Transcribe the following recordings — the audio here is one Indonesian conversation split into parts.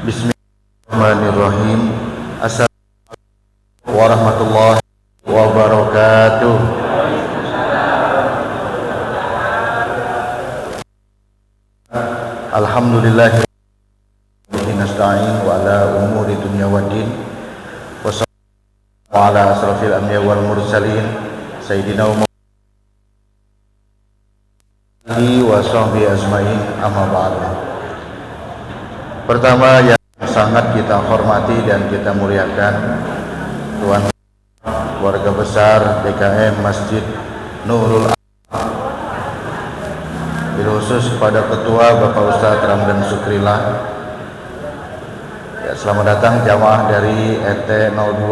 Bismillahirrahmanirrahim. Assalamualaikum warahmatullahi wabarakatuh. Alhamdulillah nasta'in wa ala umuri dunya waddin. Wassalamu ala asrafil anbiya wal mursalin sayyidina wa sahbihi ajmain, amma ba'du. Pertama yang sangat kita hormati dan kita muliakan, Tuan keluarga besar DKM Masjid Nurul Alam, bil khusus kepada Ketua Bapak Ustadz Ramdan Sukrillah. Ya, selamat datang jamaah dari RT 02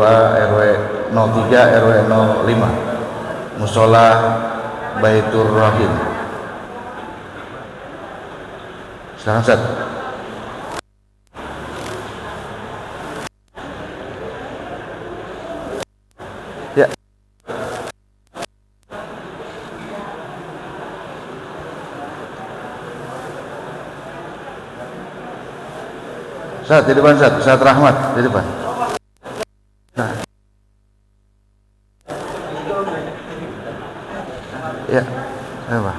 RW 03 RW 05 Musola Baitur Rahim. Silakan Ustaz. Ya. Ustaz, di depan Ustaz, Ustaz Rahmat di depan. Nah. Ya, apa?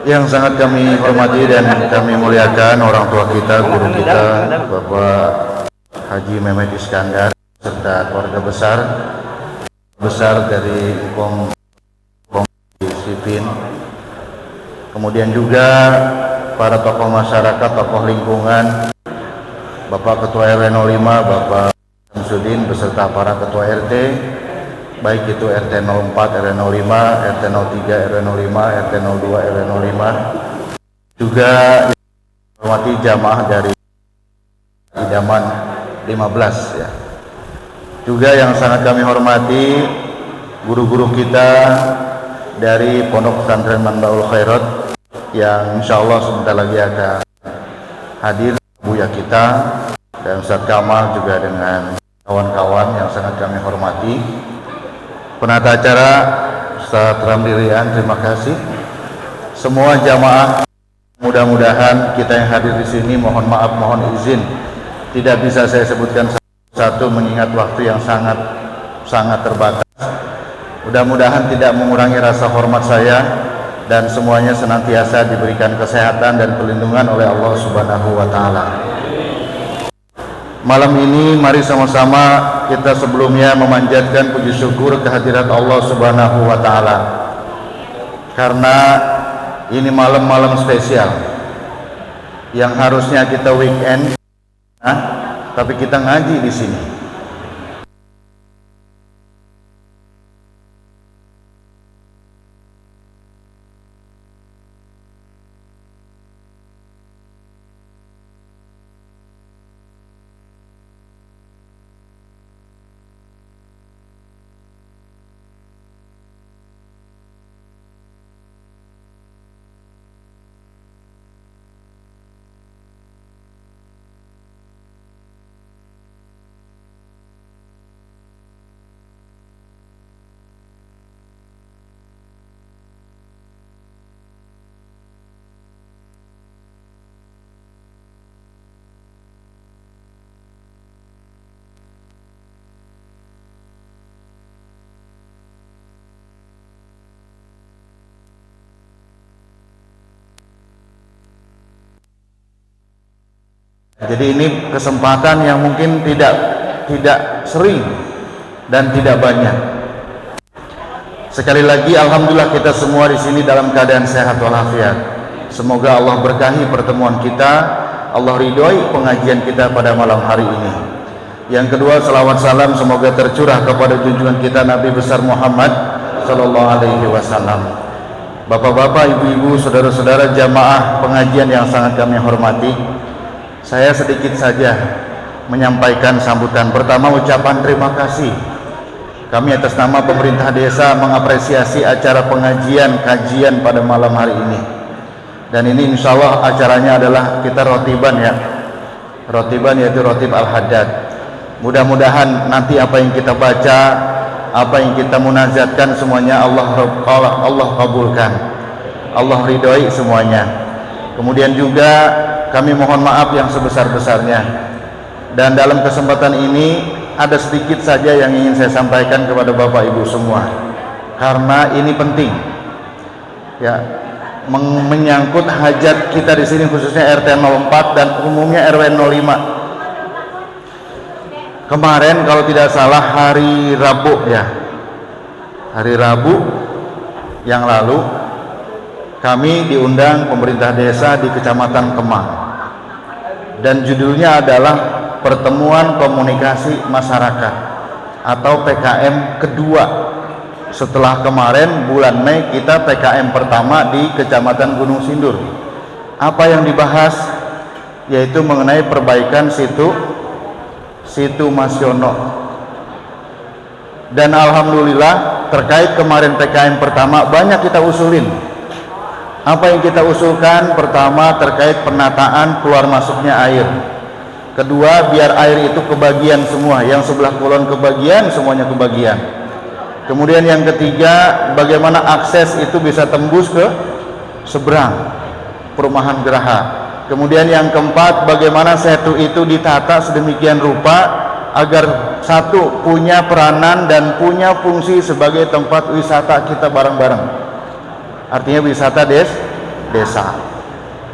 Yang sangat kami hormati dan kami muliakan orang tua kita, guru kita, Bapak Haji Mehmet Iskandar, serta keluarga besar dari Kong Sipin. Kemudian juga para tokoh masyarakat, tokoh lingkungan, Bapak Ketua RW 05, Bapak Samsudin, beserta para Ketua RT, baik itu RT 04, RW 05, RT 03, RW 05, RT 02, RW 05. Juga hormati jamaah dari Idaman 15 ya. Juga yang sangat kami hormati guru-guru kita dari Pondok Pesantren Manbaul Khairat yang insya Allah sebentar lagi akan hadir, Buya kita dan Ustadz Kamal juga dengan kawan-kawan yang sangat kami hormati. Penata acara Ustadz Ramdilian, terima kasih. Semua jamaah, mudah-mudahan kita yang hadir di sini, mohon maaf, mohon izin, tidak bisa saya sebutkan satu mengingat waktu yang sangat terbatas. Mudah-mudahan tidak mengurangi rasa hormat saya dan semuanya senantiasa diberikan kesehatan dan perlindungan oleh Allah Subhanahu wa Ta'ala. Malam ini mari sama-sama kita sebelumnya memanjatkan puji syukur kehadirat Allah Subhanahu wa Ta'ala, karena ini malam-malam spesial yang harusnya kita weekend, tapi kita ngaji di sini. Jadi ini kesempatan yang mungkin tidak sering dan tidak banyak. Sekali lagi alhamdulillah kita semua di sini dalam keadaan sehat walafiat. Semoga Allah berkahi pertemuan kita, Allah ridhoi pengajian kita pada malam hari ini. Yang kedua, salawat salam semoga tercurah kepada junjungan kita Nabi besar Muhammad sallallahu alaihi wasallam. Bapak-bapak, ibu-ibu, saudara-saudara jamaah pengajian yang sangat kami hormati, saya sedikit saja menyampaikan sambutan. Pertama, ucapan terima kasih. Kami atas nama pemerintah desa mengapresiasi acara pengajian kajian pada malam hari ini. Dan ini insya Allah acaranya adalah kita rotiban ya. Rotiban yaitu rotib al-haddad. Mudah-mudahan nanti apa yang kita baca, apa yang kita munajatkan semuanya Allah kabulkan. Allah ridhoi semuanya. Kemudian juga kami mohon maaf yang sebesar-besarnya. Dan dalam kesempatan ini ada sedikit saja yang ingin saya sampaikan kepada Bapak Ibu semua, karena ini penting ya, menyangkut hajat kita di sini, khususnya RT 04 dan umumnya RW 05. Kemarin kalau tidak salah hari Rabu ya, hari Rabu yang lalu kami diundang pemerintah desa di Kecamatan Kemang, dan judulnya adalah Pertemuan Komunikasi Masyarakat atau PKM kedua. Setelah kemarin bulan Mei kita PKM pertama di Kecamatan Gunung Sindur. Apa yang dibahas? Yaitu mengenai perbaikan situ Masyono. Dan alhamdulillah terkait kemarin PKM pertama banyak kita usulin. Apa yang kita usulkan? Pertama, terkait penataan keluar masuknya air. Kedua, biar air itu kebagian semua, yang sebelah kulon kebagian, semuanya kebagian. Kemudian yang ketiga, bagaimana akses itu bisa tembus ke seberang perumahan Geraha. Kemudian yang keempat, bagaimana setu itu ditata sedemikian rupa agar satu, punya peranan dan punya fungsi sebagai tempat wisata kita bareng-bareng, artinya wisata desa.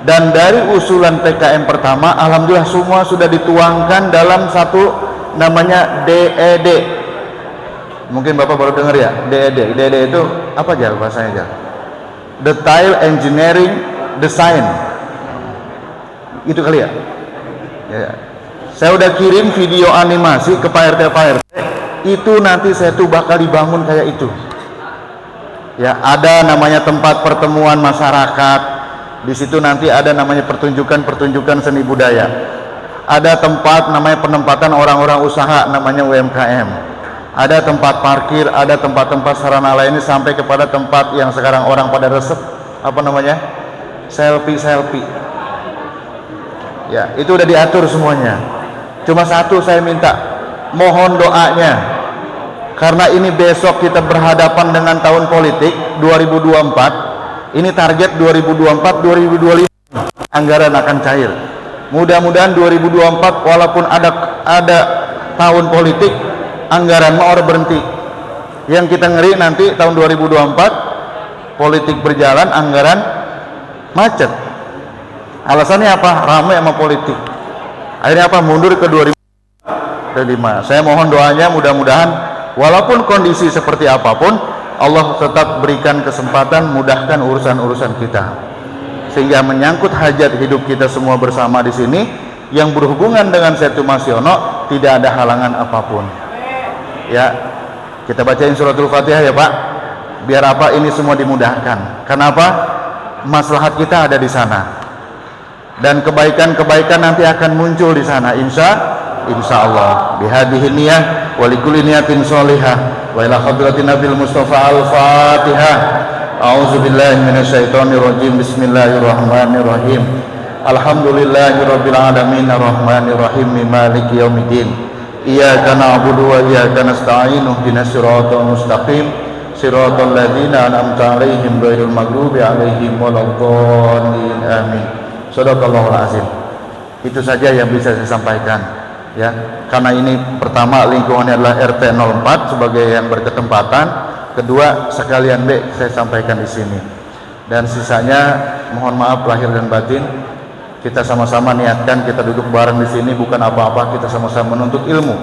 Dan dari usulan PKM pertama, alhamdulillah semua sudah dituangkan dalam satu namanya DED. Mungkin Bapak baru dengar ya, DED. DED itu apa aja bahasanya aja? Detail Engineering Design. Itu kali ya? Ya. Saya udah kirim video animasi ke Pak RT. Itu nanti saya tuh bakal dibangun kayak itu. Ya, ada namanya tempat pertemuan masyarakat. Di situ nanti ada namanya pertunjukan seni budaya. Ada tempat namanya penempatan orang-orang usaha namanya UMKM. Ada tempat parkir, ada tempat-tempat sarana lainnya sampai kepada tempat yang sekarang orang pada resep, apa namanya? Selfie. Ya, itu udah diatur semuanya. Cuma satu saya minta, mohon doanya. Karena ini besok kita berhadapan dengan tahun politik 2024. Ini target 2024-2025 anggaran akan cair. Mudah-mudahan 2024 walaupun ada tahun politik, anggaran mau berhenti. Yang kita ngeri nanti tahun 2024 politik berjalan, anggaran macet. Alasannya apa? Ramai sama politik. Akhirnya apa? Mundur ke 2025. Saya mohon doanya, mudah-mudahan walaupun kondisi seperti apapun, Allah tetap berikan kesempatan, mudahkan urusan-urusan kita, sehingga menyangkut hajat hidup kita semua bersama di sini yang berhubungan dengan Setu Masyono tidak ada halangan apapun. Ya, kita bacain suratul Fatihah ya Pak, biar apa ini semua dimudahkan. Kenapa? Maslahat kita ada di sana, dan kebaikan-kebaikan nanti akan muncul di sana. Insya Allah. Bihadihi niyah wa likulli niyatin sholihah wa ila hadratin Nabil Mustafa al-Fatihah. A'udzubillahi minasyaitonir rajim. Bismillahirrahmanirrahim. Alhamdulillahirabbil alamin arrahmanir rahim maliki yaumiddin. Iyyaka na'budu wa iyyaka nasta'in ihdinas siratal mustaqim siratal ladzina an'amta 'alaihim ghairil maghdubi 'alaihim waladdallin. Amin. Shadaqallahul azim. Itu saja yang bisa saya sampaikan. Ya, karena ini pertama lingkungannya adalah RT 04 sebagai yang berketempatan, kedua sekalian B saya sampaikan di sini, dan sisanya mohon maaf lahir dan batin. Kita sama-sama niatkan, kita duduk bareng di sini bukan apa-apa, kita sama-sama menuntut ilmu,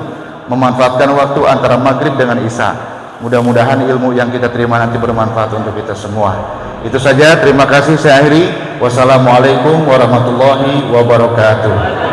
memanfaatkan waktu antara maghrib dengan isya. Mudah-mudahan ilmu yang kita terima nanti bermanfaat untuk kita semua. Itu saja, terima kasih, saya akhiri. Wassalamualaikum warahmatullahi wabarakatuh.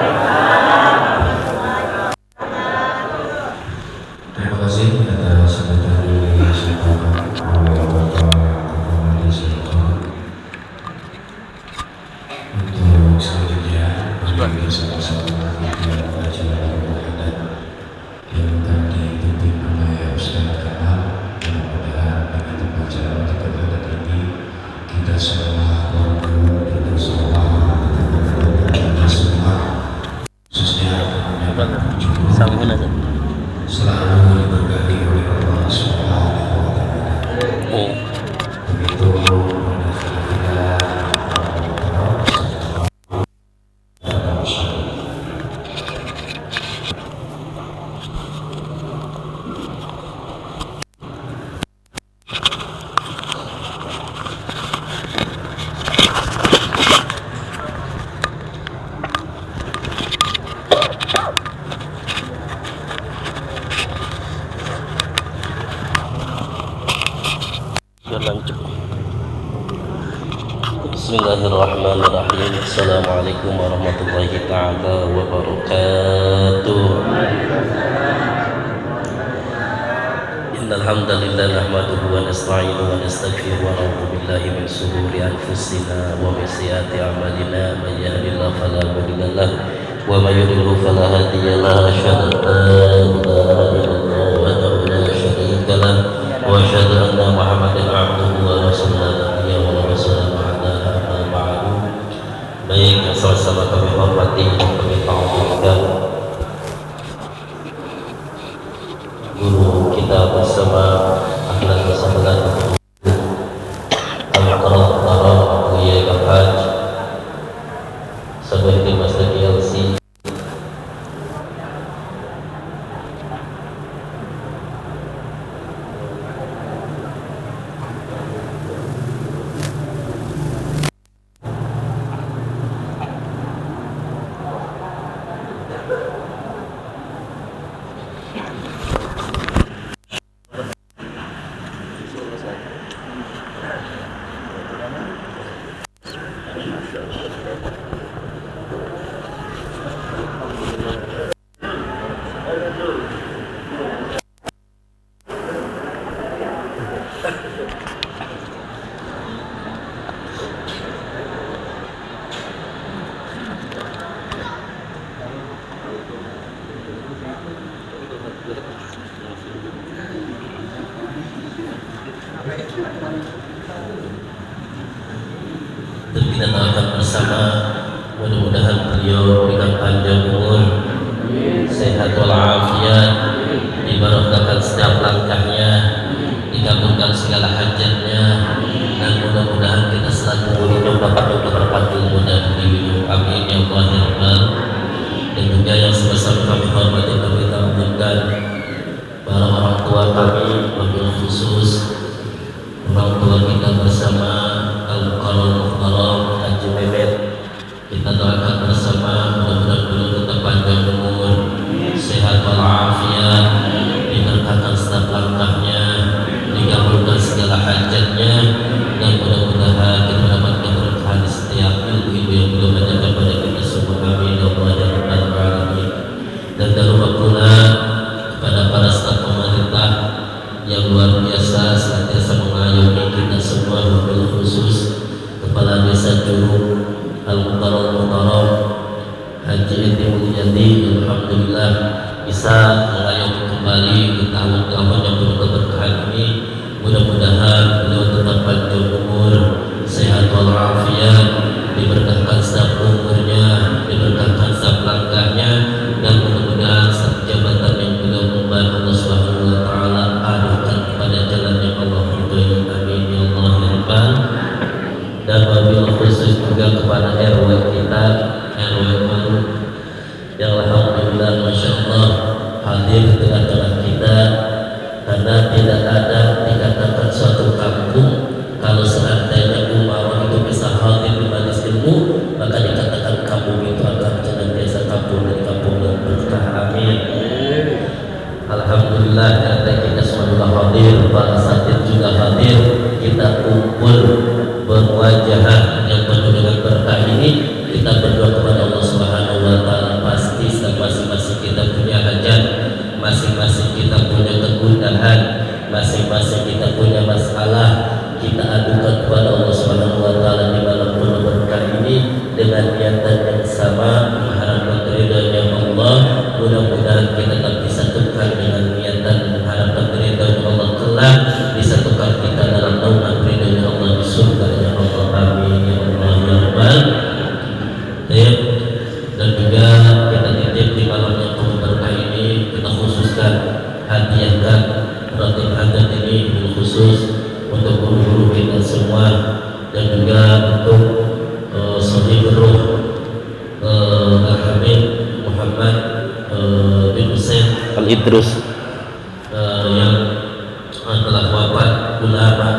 Selalu diberkati oleh Allah Subhanahu wa Ta'ala. Begitu pada Bismillahirrahmanirrahim. Assalamualaikum warahmatullahi ta'ala wabarakatuh. Innal hamdalillah nahmaduhu wa nasta'inuhu wa nastaghfiruhu wa na'udzu billahi min shururi anfusina wa min sayyiati a'malina. May yahdihillahu fala mudilla lahu wa may yudlil fala hadiya lahu. Asyhadu an la ilaha illallah wahdahu la syarika lahu wa asyhadu anna Muhammadan abduhu wa rasuluhu. Baik, yang sama-sama kami hormati dan kami tahukan guru kita bersama akhlak bersama Al-Muqarrar Abu Yahya Al-Haj sebagai Masjid LC. Kita doakan bersama, mudah-mudahan beliau berikan panjang umur, sehat walafiat, diberkahkan setiap langkahnya, dikabulkan segala hajatnya, dan mudah-mudahan kita selalu hidup dapat berpanjang umur dan hidup. Amin ya Allah ya Rabbal. Dan juga yang sebesar kami hormati, kami tampilkan para orang tua kami, wabil khusus orang tua kita bersama Al-Muqarrar Haji Mehmet. Kita doakan bersama, mudah-mudahan beliau tetap panjang umur, sehat walafiat, diberkahkan setiap langkahnya, dikabulkan segala hajatnya, dan mudah-mudahan kita dapat keberkahan di setiap ilmu yang beliau ajarkan kepada kita semua. Amin ya Allah ya Rabbal alamin. Dan terutama pula kepada para staf pemerintah yang luar biasa senantiasa mengayomi kita semua, wabil khusus Kepala Desa Curug Al-Muqarrar Haji Edi Mulyadi. Alhamdulillah bisa mengayomi kembali di tahun-tahun yang penuh keberkahan ini. Mudah-mudahan beliau tetap panjang umur, sehat walafiat, diberkahkan setiap umurnya, diberkahkan setiap langkahnya, dan mudah-mudahan setiap jabatan yang beliau membantu Allah Subhanahu wa taala arahkan kepada jalan yang Allah ridhoi. Amin ya Allah ya Rabbal. Dan wabil khusus juga kepada RW kita, RW baru yang alhamdulillah masya Allah hadir di tengah-tengah kita, karena tidak ada dikatakan suatu kampung kalau seandainya umaroh itu bisa hadir di majelis ilmu, maka dikatakan kampung itu akan senantiasa kampung dari kampung yang berkah. Amin. Alhamdulillah karena kita semua hadir, para satid juga hadir, kita kumpul berwajahan yang penuh dengan berkah ini. Kita berdoa kepada Allah Subhanahu wa taala. Pasti masing-masing kita punya hajat, masing-masing kita punya kegundahan, masing-masing kita punya masalah, kita adukan kepada Allah Subhanahu wa taala di malam penuh berkah ini dengan niatan yang sama, mengharapkan ridhonya Allah. Mudah-mudahan kita tak disatukan dengan niatan mengharapkan ridhonya Allah kelak, disatukan kita dalam naungan ridhonya Allah di surga ya Allah. Amin ya Allah ya Rabbal. Dan juga kita titip di malam yang penuh berkah ini, kita khususkan hadiahkan roti adat ini bil khusus untuk guru-guru kita semua, dan juga untuk Sohibul Ruh Al-Habib Muhammad bin Hussein Al-Idrus yang telah wafat, ulama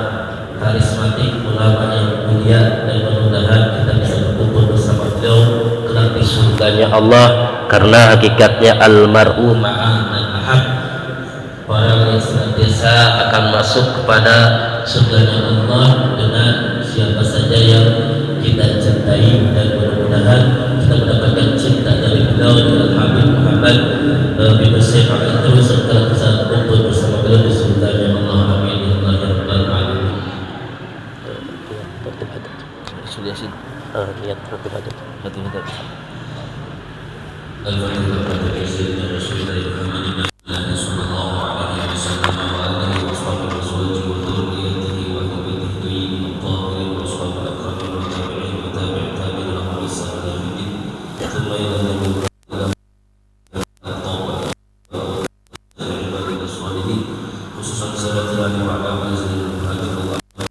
karismatik, ulama yang mulia, dan mudah-mudahan kita bisa berkumpul bersama beliau kelak di surganya Allah, karena hakikatnya almar'u ma'a man ahab, orang yang senantiasa akan masuk kepada surganya Allah dengan siapa saja yang kita cintai, dan mudah-mudahan kita mendapatkan cinta dari beliau dengan Habib Muhammad bin Sayyid al-Idris serta bisa kumpul bersama beliau di surganya Allah. Amin ya Allah ya rabbal alamin. Sudah sih niat beribadah. Hati-hati. Al-Fatihah kepada Sayyidina Rasulullah Muhammad sallallahu alaihi wasallam wa alihi wa sahbihi wa sallam wa dhurriyyatihi wa ahlihi tayyibin tahirin wa ashabil akramin wa tabi'in wa tabi'in tabi'in lahum bi ihsan ila yaumid din. Thumma ila nabiyyina khususan sahabat Ali wa ala alihi wa sahbihi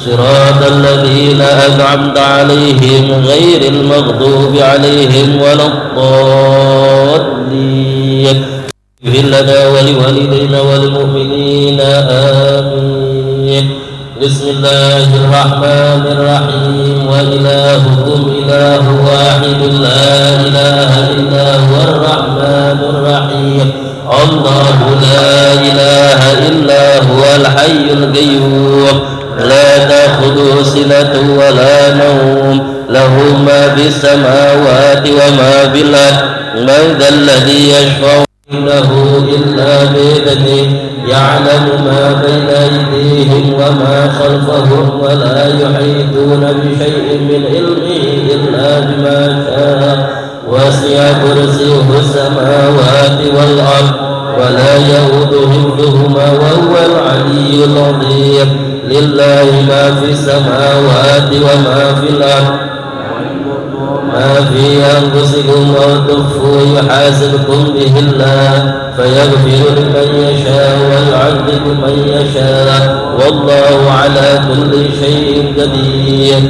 صراط الذين أنعمت عليهم غير المغضوب عليهم ولا الضالين. اغفر لنا ولوالدينا وللمؤمنين آمين. بسم الله الرحمن الرحيم. وإلهكم إله واحد لا إله إلا هو الرحمن الرحيم. الله لا إله إلا هو الحي القيوم لا تأخذه سنة ولا نوم له ما في السماوات وما في الأرض. من ذا الذي يشفع عنده إلا بإذنه يعلم ما بين أيديهم وما خلفهم ولا يحيطون بشيء من علمه إلا بما شاء. وسع كرسيه السماوات والأرض ولا يؤوده حفظهما وهو العلي العظيم. لله ما في السماوات وما في الأرض. ما في أنفسكم وتخفوا يحاسبكم به الله فيغفر لمن يشاء ويعذب من يشاء والله على كل شيء قدير.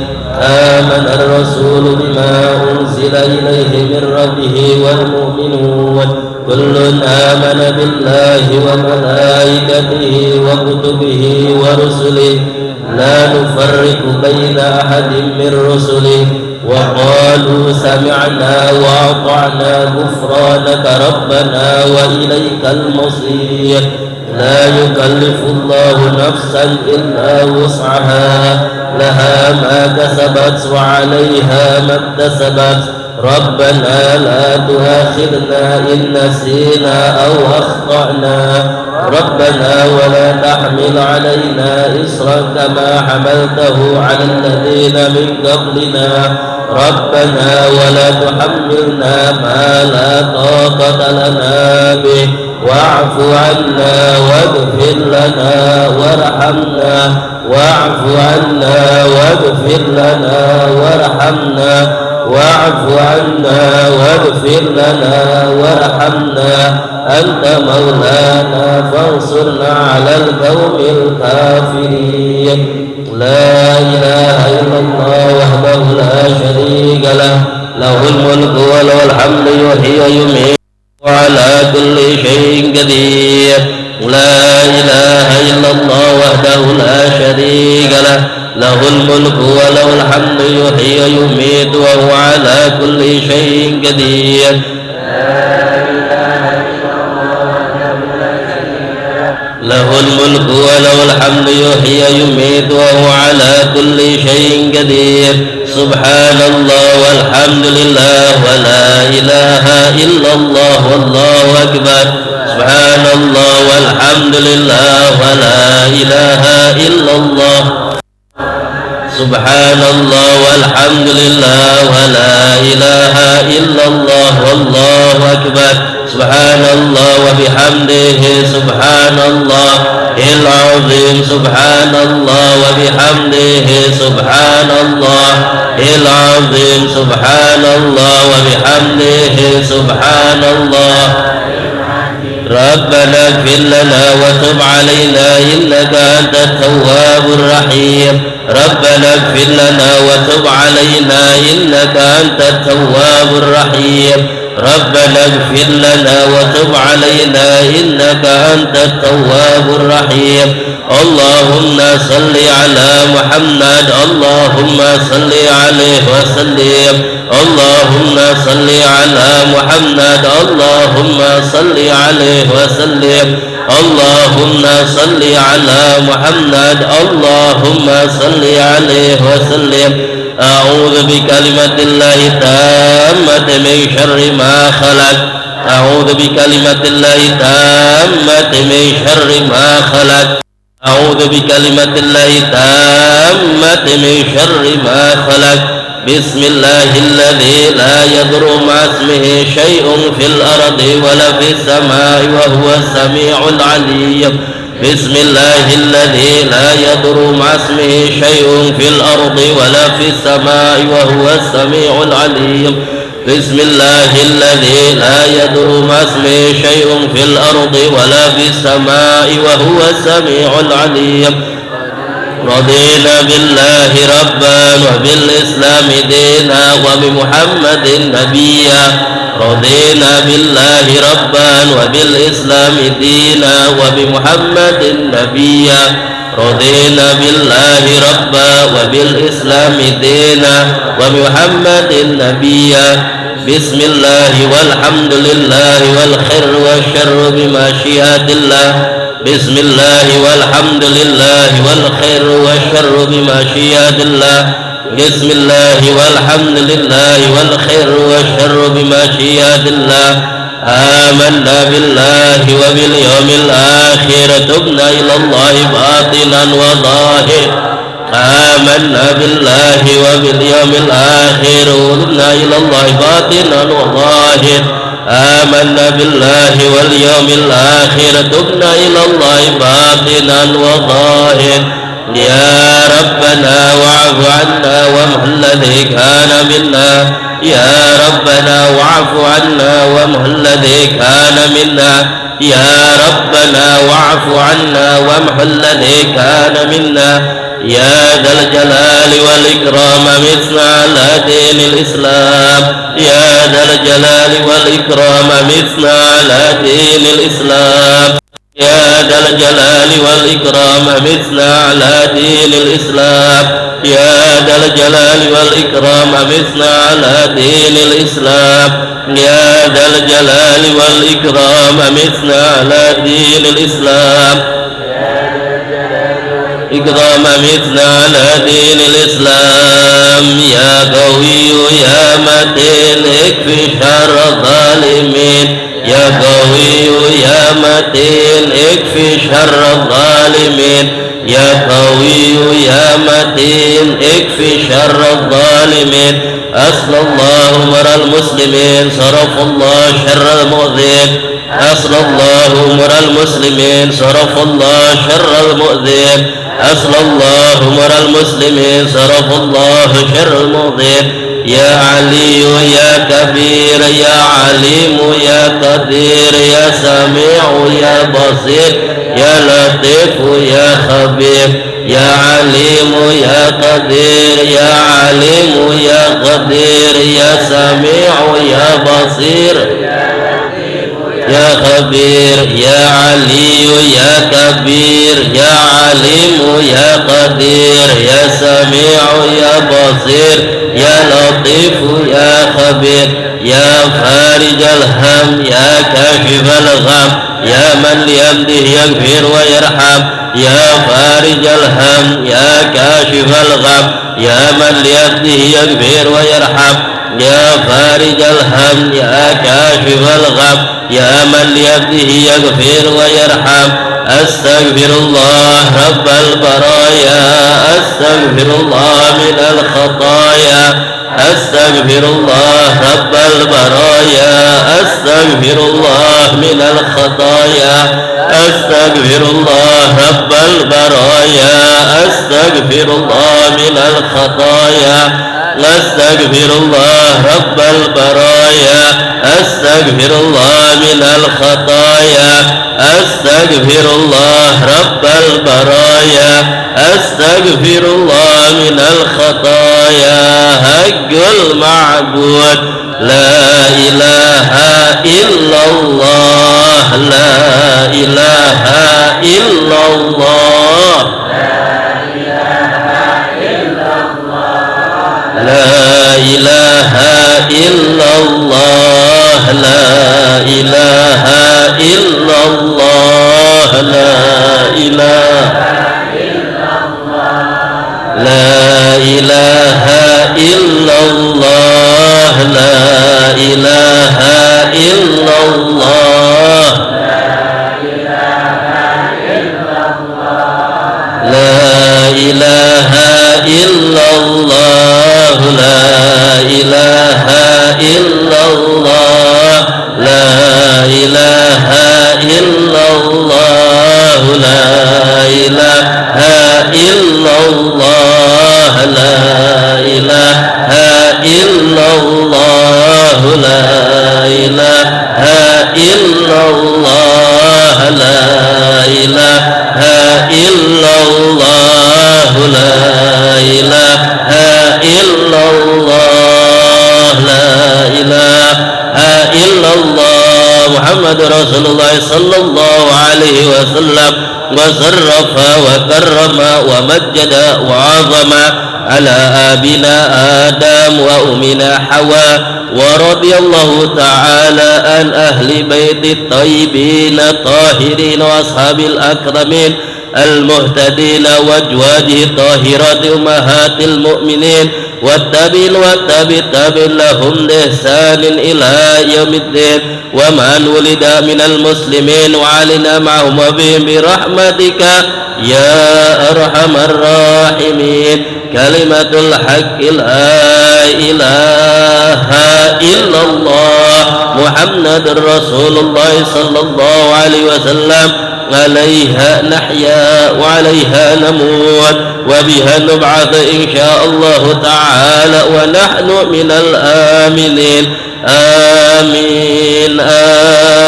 آمن الرسول بما أنزل إليه من ربه والمؤمنون كل آمن بالله وملائكته وكتبه ورسله لا نفرق بين أحد من رسله وقالوا سمعنا وأطعنا غفرانك ربنا وإليك المصير. لا يكلف الله نفسا إلا وسعها لها ما كسبت وعليها ما اكتسبت. ربنا لا تؤاخذنا إن نسينا أو أخطأنا. ربنا ولا تحمل علينا إصرا كما حملته على الذين من قبلنا. ربنا ولا تحملنا ما لا طاقة لنا به واعف عنا واغفر لنا وارحمنا. واعف عنا واغفر لنا وارحمنا. واعف عنا واغفر لنا وارحمنا. أنت مولانا فانصرنا على القوم الكافرين. لا إله إلا الله وحده لا شريك له له الملك وله الحمد يحيي ويميت وعلى كل شيء قدير. لا إله إلا الله وحده لا شريك له له الملك وله الحمد يحيي ويميت وهو على كل شيء قدير له الملك وله الحمد يحيي ويميت وهو على كل شيء قدير سبحان الله والحمد لله ولا إله إلا الله والله أكبر سبحان الله والحمد لله ولا إله إلا الله سبحان الله والحمد لله ولا إله إلا الله والله أكبر سبحان الله وبحمده سبحان الله العظيم سبحان الله وبحمده سبحان الله العظيم سبحان الله وبحمده سبحان الله ربنا اغفر لنا وتب علينا إنك أنت التواب الرحيم ربنا اغفر لنا وتب علينا إنك أنت التواب الرحيم ربنا اغفر لنا وتب علينا إنك أنت التواب الرحيم اللهم صل على محمد اللهم صل عليه وسلم اللهم صل على محمد اللهم صل عليه وسلم اللهم صل على محمد اللهم صل عليه وسلم أعوذ بكلمة الله التامة من شر ما خلق أعوذ بكلمة الله التامة من شر ما خلق أعوذ بكلمة الله التامة من شر ما خلق بسم الله الذي لا يضر مع اسمه شيء في الأرض ولا في السماء وهو السميع العليم بسم الله الذي لا يضر مع اسمه شيء في الأرض ولا في السماء وهو السميع العليم بسم الله الذي لا يضر مع اسمه شيء في الأرض ولا في السماء وهو السميع العليم رضينا بالله ربا وبالإسلام دينا وبمحمد نبيا رضينا بالله ربا وبالإسلام دينا وبمحمد نبيا رضينا بالله ربا وبالإسلام دينا وبمحمد نبيا بسم الله والحمد لله والخير والشر بمشيئة الله بسم الله والحمد لله والخير والشر بمشيئة الله بسم الله والحمد لله والخير والشر بمشيئة الله آمنا بالله وباليوم الآخر تبنا إلى الله باطنا وظاهر آمنا بالله وباليوم الآخر تبنا إلى الله باطنا وظاهر آمنا بالله واليوم الآخر تبنا إلى الله باطنا وظاهر يا ربنا واعف عنا وامح الذي كان منا يا ربنا واعف عنا وامح الذي كان منا يا ربنا واعف عنا وامح الذي كان منا يا ذا الجلال والإكرام مثنى على دين الإسلام يا ذا الجلال والإكرام مثنى على دين الإسلام يا ذا الجلال والإكرام مثنى على دين الإسلام يا ذا الجلال والإكرام مثنى على دين الإسلام يا ذا الجلال والإكرام مثنى على دين الإسلام إكرام مثنى على دين الإسلام يا قوي يا متين اكفي شر الظالمين يا قوي يا متين اكفي شر الظالمين يا قوي يا متين اكفي شر الظالمين أصل الله أمر المسلمين صرف الله شر المؤذين أصل الله أمر المسلمين صرف الله شر المؤذين أصل الله أمر المسلمين صرف الله شر المؤذين يا علي يا كبير يا عليم يا قدير يا سميع يا بصير يا لطيف يا خبير يا عليم يا قدير يا عليم يا قدير يا سميع يا بصير يا خبير يا علي يا كبير يا عليم يا قدير يا سميع يا بصير يا لطيف يا خبير يا فارج الهم يا كاشف الغم يا من ليمده يغفر ويرحم يا فارج الهم يا كاشف الغم يا من ليمده يغفر ويرحم يا فارج الهم يا كاشف الغم يا من ليمده يغفر ويرحم أستغفر الله رب البرايا أستغفر الله من الخطايا أستغفر الله رب البرايا أستغفر الله من الخطايا أستغفر الله رب البرايا أستغفر الله من الخطايا أستغفر الله رب البرايا أستغفر الله من الخطايا أستغفر الله رب البرايا أستغفر الله من الخطايا حق المعبود لا إله إلا الله لا إله إلا الله لا إله إلا الله لا إله إلا الله لا إله لا إله إلا الله لا إله إلا الله لا إله إلا الله لا إله إلا الله لا إله إلا الله لا إله إلا الله لا إله إلا الله لا إله إلا الله لا إله إلا الله لا إله إلا الله لا إله إلا الله محمد رسول الله صلى الله عليه وسلم وشرف وكرم ومجد وعظم على آبنا آدم وأمنا حواء ورضي الله تعالى عن أهل بيت الطيبين الطاهرين وأصحاب الأكرمين المهتدين وأزواجه الطاهرات أمهات المؤمنين والتابعين والتابعين لهم بإحسان إلى يوم الدين ومن ولد من المسلمين وعلينا معهم وبهم برحمتك يا أرحم الراحمين كلمة الحق لا إله إلا الله محمد رسول الله صلى الله عليه وسلم عليها نحيا وعليها نموت وبها نبعث إن شاء الله تعالى ونحن من الآمنين آمين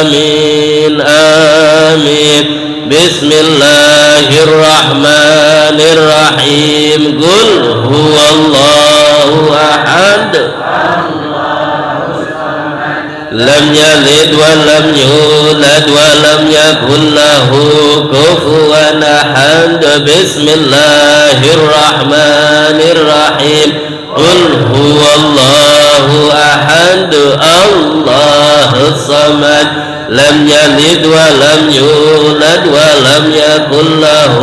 آمين آمين بسم الله الرحمن الرحيم قل هو الله أحد لم يلد ولم يولد ولم يكن له كفوا أحد بسم الله الرحمن الرحيم قل هو الله أحد الله الصمد لم يلد ولم يولد ولم يكن له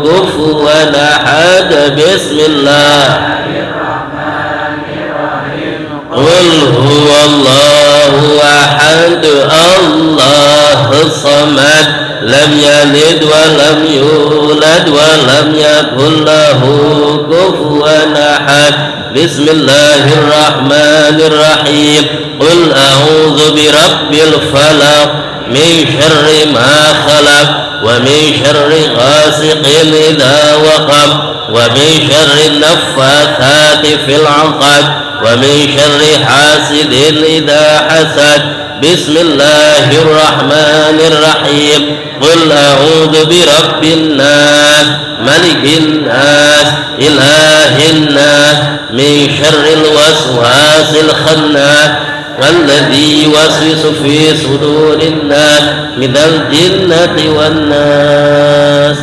كفوا أحد بسم الله قل هو الله أحد الله الصمد لم يلد ولم يولد ولم يكن له كفوا أحد بسم الله الرحمن الرحيم قل أعوذ برب الفلق من شر ما خلق ومن شر غاسق إذا وقب ومن شر النفاثات في العقد ومن شر حاسد إذا حسد بسم الله الرحمن الرحيم قل أعوذ برب الناس ملك الناس إله الناس من شر الوسواس الخناس الذي يوسوس في صدور الناس من الجنة والناس.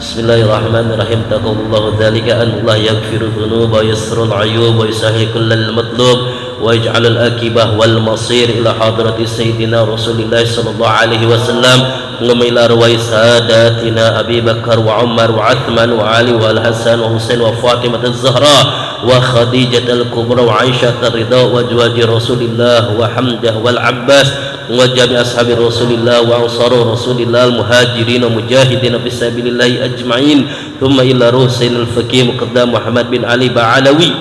بسم الله الرحمن الرحيم. تقول الله ذلك أن الله يغفر الذنوب ويسر العيوب ويسهل كل المطلوب ويجعل الأكبة والمصير إلى حضرة سيدنا رسول الله صلى الله عليه وسلم وإلى رواي ساداتنا أبي بكر وعمر وعثمان وعلي والحسن وحسين وفاطمة الزهراء وخديجة الكبرى وعائشة الرضا وأزواج رسول الله وحمزة والعباس وجميع أصحاب رسول الله وأنصار رسول الله المهاجرين ومجاهدين في سبيل الله أجمعين ثم إلى روح سيدنا الفقيه مقدام محمد بن علي بعلوي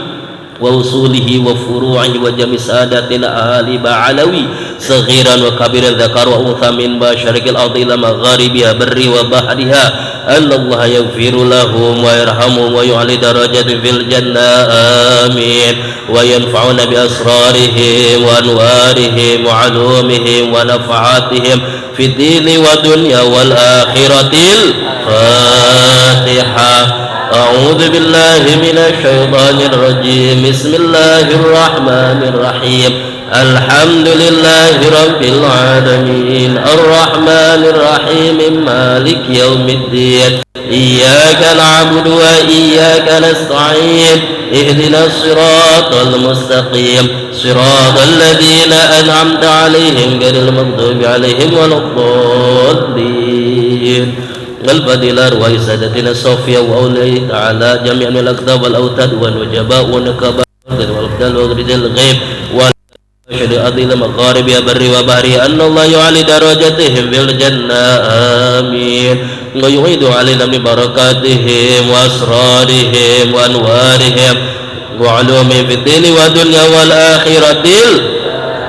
ووصوله وفروعه وجميع ساداتنا آل بعلوي صغيرا وكبيرا ذكر وأنثى من مشارق الأرض إلى مغاربها بر وبحرها أن الله يغفر لهم ويرحمهم ويعلي درجاتهم في الجنة آمين وينفعنا بأسرارهم وأنوارهم وعلومهم ونفعاتهم في الدين والدنيا والآخرة. الفاتحة. أعوذ بالله من الشيطان الرجيم. بسم الله الرحمن الرحيم. الحمد لله رب العالمين الرحمن الرحيم مالك يوم الدين إياك نعبد وإياك نستعين اهدنا الصراط المستقيم صراط الذين أنعمت عليهم غير المغضوب عليهم ولا الضالين. والفضيلة رواية سادتنا الصوفية وأولئك تعالى جميعا من الأكتاب والأوتاد والنجباء والنكباء والأبدال ورجال الغيب والأشهد أضل مغارب يا بر وبحري أن الله يعلي درجاتهم في الجنة آمين ويعيد علينا من بركاتهم وأسرارهم وأنوارهم وعلومهم في الدين والدنيا والآخرة.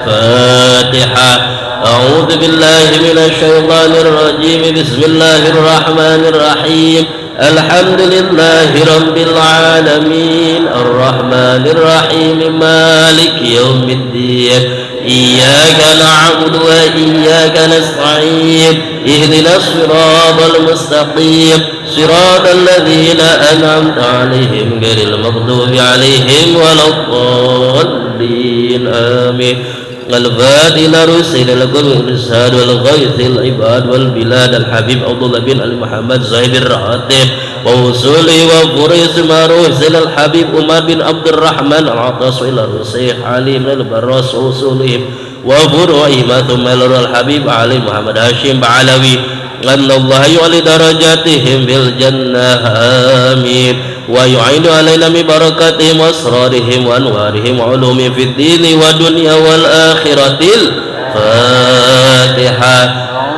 الفاتحة. أعوذ بالله من الشيطان الرجيم. بسم الله الرحمن الرحيم. الحمد لله رب العالمين الرحمن الرحيم مالك يوم الدين إياك نعبد وإياك نستعين اهدنا الصراط المستقيم صراط الذين أنعمت عليهم غير المغضوب عليهم ولا الضالين آمين. الفاتحة. رسل لكم الإرشاد والغيث العباد والبلاد الحبيب عبد الله بن علي محمد زاهد الراتب ووصوله وفريس ما رسل الحبيب عمر بن عبد الرحمن العطاس إلى الرسيح علي بن البراس ووصولهم وفروعهما ثم إلى الحبيب علي محمد هاشم بعلوي أن الله يعلي درجاتهم في الجنة آمين ويعين علينا من بركاتهم وأسرارهم وأنوارهم وعلومهم في الدين والدنيا والآخرة. الفاتحة.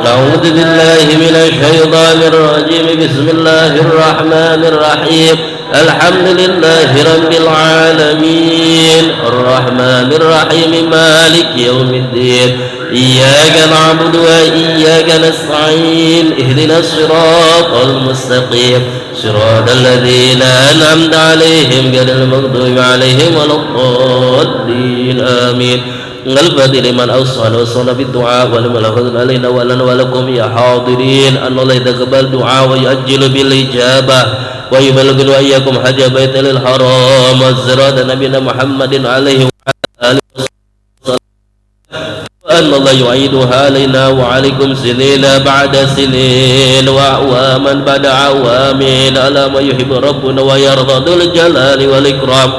أعوذ بالله من الشيطان الرجيم. بسم الله الرحمن الرحيم. الحمد لله رب العالمين الرحمن الرحيم مالك يوم الدين إياك نعبد وإياك نستعين اهدنا الصراط المستقيم صراط الذين أنعمت عليهم غير المغضوب عليهم ولا الضالين آمين. الفضل من أوصانا وصلنا بالدعاء ولمن أخذنا علينا ولنا ولكم يا حاضرين أن الله يتقبل دعاء ويؤجل بالإجابة ويبلغ وإياكم حج بيت الحرام وزيارة نبينا محمد عليه وعلى آله وسلم وأن الله يعيدها علينا وعليكم سنين بعد سنين وأعواما بعد أعوام على ما يحب ربنا ويرضى ذو الجلال والإكرام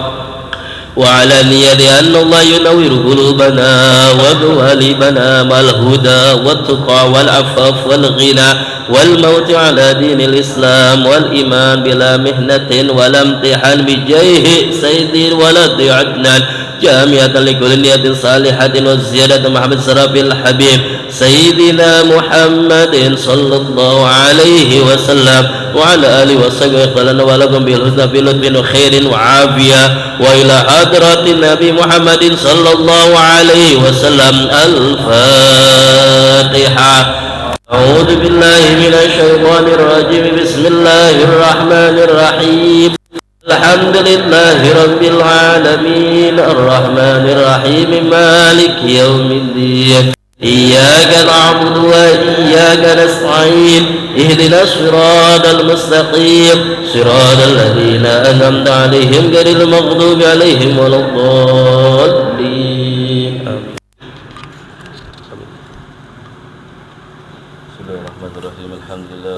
وعلى نية أن الله ينور قلوبنا وقوالبنا مع الهدى والتقى والعفاف والغنى والموت على دين الإسلام والإيمان بلا مهنة ولا امتحان بجاه سيد ولد عدنان جامعة لكل نية صالحة والزيادة محمد سراب الحبيب سيدنا محمد صلى الله عليه وسلم وعلى آله وصحبه لنا ولكم بالحسنى في لطف وخير وعافية وإلى حضرة النبي محمد صلى الله عليه وسلم. الفاتحة. أعوذ بالله من الشيطان الرجيم. بسم الله الرحمن الرحيم. الحمد لله رب العالمين الرحمن الرحيم مالك يوم الدين إياك نعبد وإياك نستعين اهدنا الصراط المستقيم صراط الذين أنعمت عليهم غير المغضوب عليهم ولا الضالين.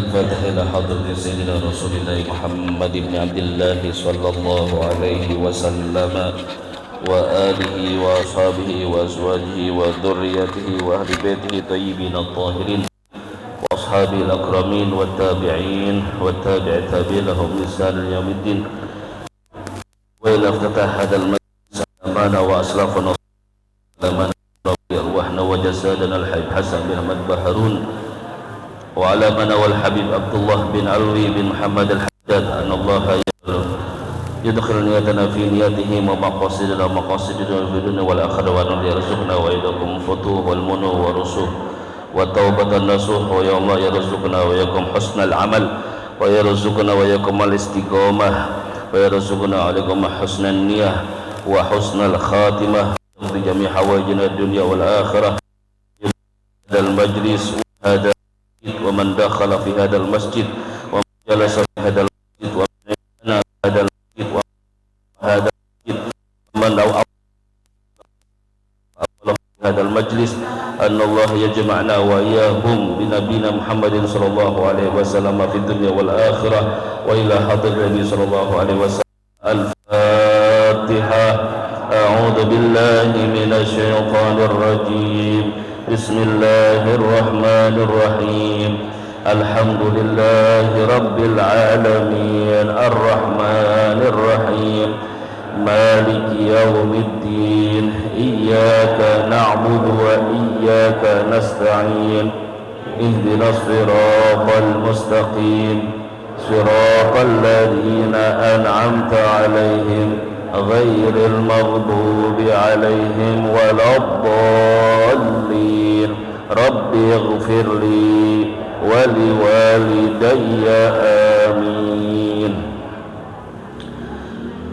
الفاتح إلى حضرة سيدنا رسول الله محمد بن عبد الله صلى الله عليه وسلم وآله وأصحابه وأزواجه وذريته وأهل بيته الطيبين الطاهرين وأصحابه الأكرمين والتابعين والتابع التابعين لهم بإحسان يوم الدين. وإلى افتتاح هذا المجلس أمانة وأسلافنا أمانة أرواحنا وجسادنا الحبيب حسن بن أحمد بهارون وعلى من والحبيب عبد الله بن علوي بن محمد الحداد أن الله يدخل نيتنا في نياتهم ومقاصدنا في الدنيا والآخرة وأن يرزقنا وإياكم فتوح والمنو والرسوخ والتوبة النصوح ويا الله يرزقنا وإياكم حسن العمل ويرزقنا وإياكم الاستقامة ويرزقنا عليكم حسن النية وحسن الخاتمة في جميع حوائجنا الدنيا والآخرة. هذا المجلس وهذا ومن دخل في هذا المسجد ومن جلس في هذا المسجد ومن بنى هذا المسجد وهذا المسجد ومن أو في هذا المجلس أن الله يجمعنا وإياهم بنبينا محمد صلى الله عليه وسلم في الدنيا والآخرة وإلى حضرة النبي صلى الله عليه وسلم. الفاتحة. أعوذ بالله من الشيطان الرجيم. بسم الله الرحمن الرحيم. الحمد لله رب العالمين الرحمن الرحيم مالك يوم الدين إياك نعبد وإياك نستعين اهدنا الصراط المستقيم صراط الذين أنعمت عليهم غير المغضوب عليهم ولا الضالين. رب اغفر لي ولوالدي آمين.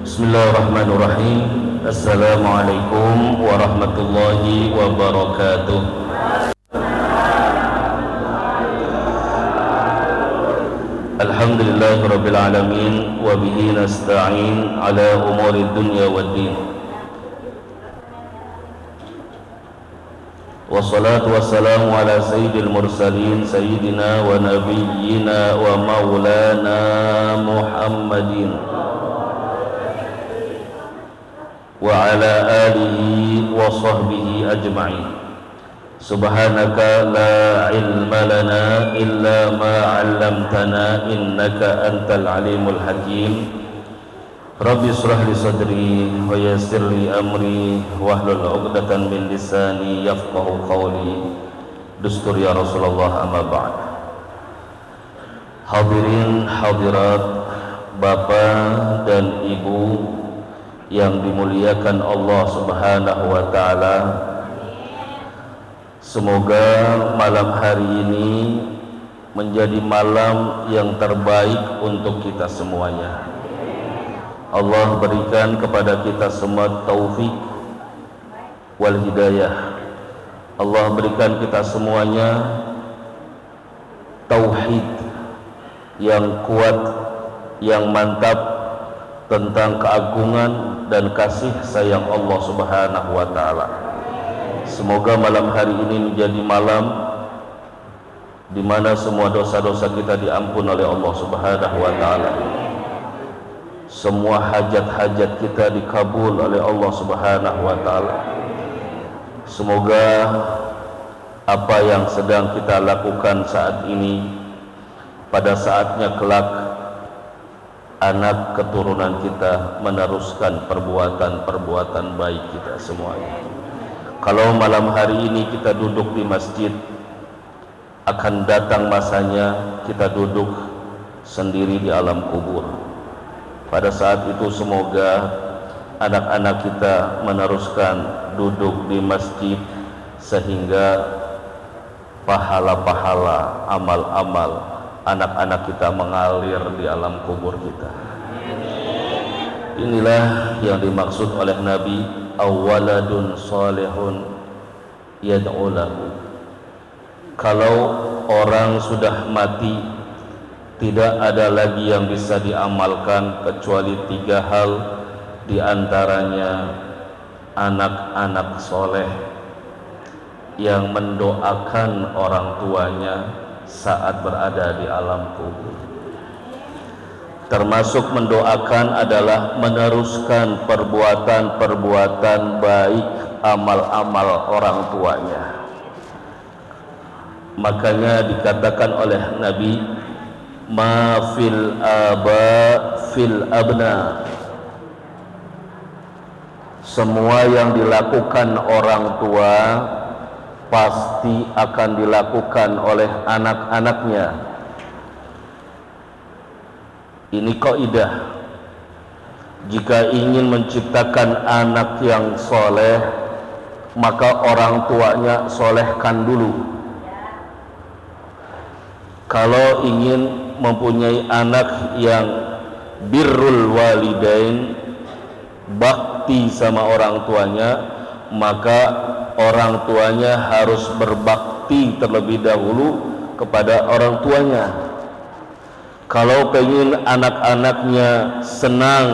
بسم الله الرحمن الرحيم. السلام عليكم ورحمة الله وبركاته. Alhamdulillah Rabbil Alamin wa bihi nasta'in ala umuri dunya waddin. Wassalatu wassalamu ala sayyidil mursalin sayyidina wa nabiyyina wa maulana Muhammadin wa ala alihi wa sahbihi ajma'in. Subhanaka la ilma lana illa ma 'allamtana innaka antal alimul hakim. Rabbi shrah li sadri wa yassir li amri wahlul 'uqdatan min lisani yafqahu qawli. Dustur ya Rasulullah, amma ba'd. Hadirin hadirat, Bapak dan Ibu yang dimuliakan Allah Subhanahu wa taala. Semoga malam hari ini menjadi malam yang terbaik untuk kita semuanya. Allah berikan kepada kita semua taufik wal hidayah. Allah berikan kita semuanya tauhid yang kuat, yang mantap tentang keagungan dan kasih sayang Allah Subhanahu wa taala. Semoga malam hari ini menjadi malam di mana semua dosa-dosa kita diampun oleh Allah Subhanahu wa taala. Semua hajat-hajat kita dikabul oleh Allah Subhanahu wa taala. Semoga apa yang sedang kita lakukan saat ini pada saatnya kelak anak keturunan kita meneruskan perbuatan-perbuatan baik kita semuanya. Kalau malam hari ini kita duduk di masjid, akan datang masanya kita duduk sendiri di alam kubur. Pada saat itu semoga anak-anak kita meneruskan duduk di masjid sehingga pahala-pahala amal-amal anak-anak kita mengalir di alam kubur kita. Inilah yang dimaksud oleh Nabi, awaladun salihun yad'u lahu. Kalau orang sudah mati, tidak ada lagi yang bisa diamalkan kecuali 3 hal, diantaranya anak-anak soleh yang mendoakan orang tuanya saat berada di alam kubur. Termasuk mendoakan adalah meneruskan perbuatan-perbuatan baik, amal-amal orang tuanya. Makanya dikatakan oleh Nabi, ma fil aba fil abna. Semua yang dilakukan orang tua pasti akan dilakukan oleh anak-anaknya. Ini kaidah. Jika ingin menciptakan anak yang soleh, maka orang tuanya solehkan dulu. Kalau ingin mempunyai anak yang birrul walidain, bakti sama orang tuanya, maka orang tuanya harus berbakti terlebih dahulu kepada orang tuanya. Kalau pengen anak-anaknya senang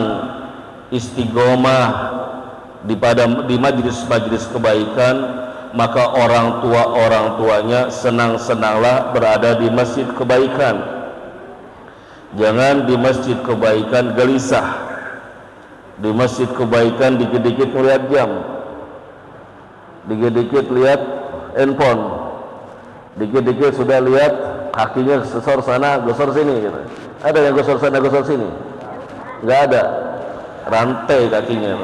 istiqomah di majlis-majlis kebaikan, maka orang tuanya senang-senanglah berada di masjid kebaikan. Jangan di masjid kebaikan gelisah. Di masjid kebaikan dikit-dikit melihat jam, dikit-dikit lihat handphone, dikit-dikit sudah lihat kakinya gosor sana gosor sini gitu. Ada yang gosor sana gosor sini? Nggak ada, rantai kakinya.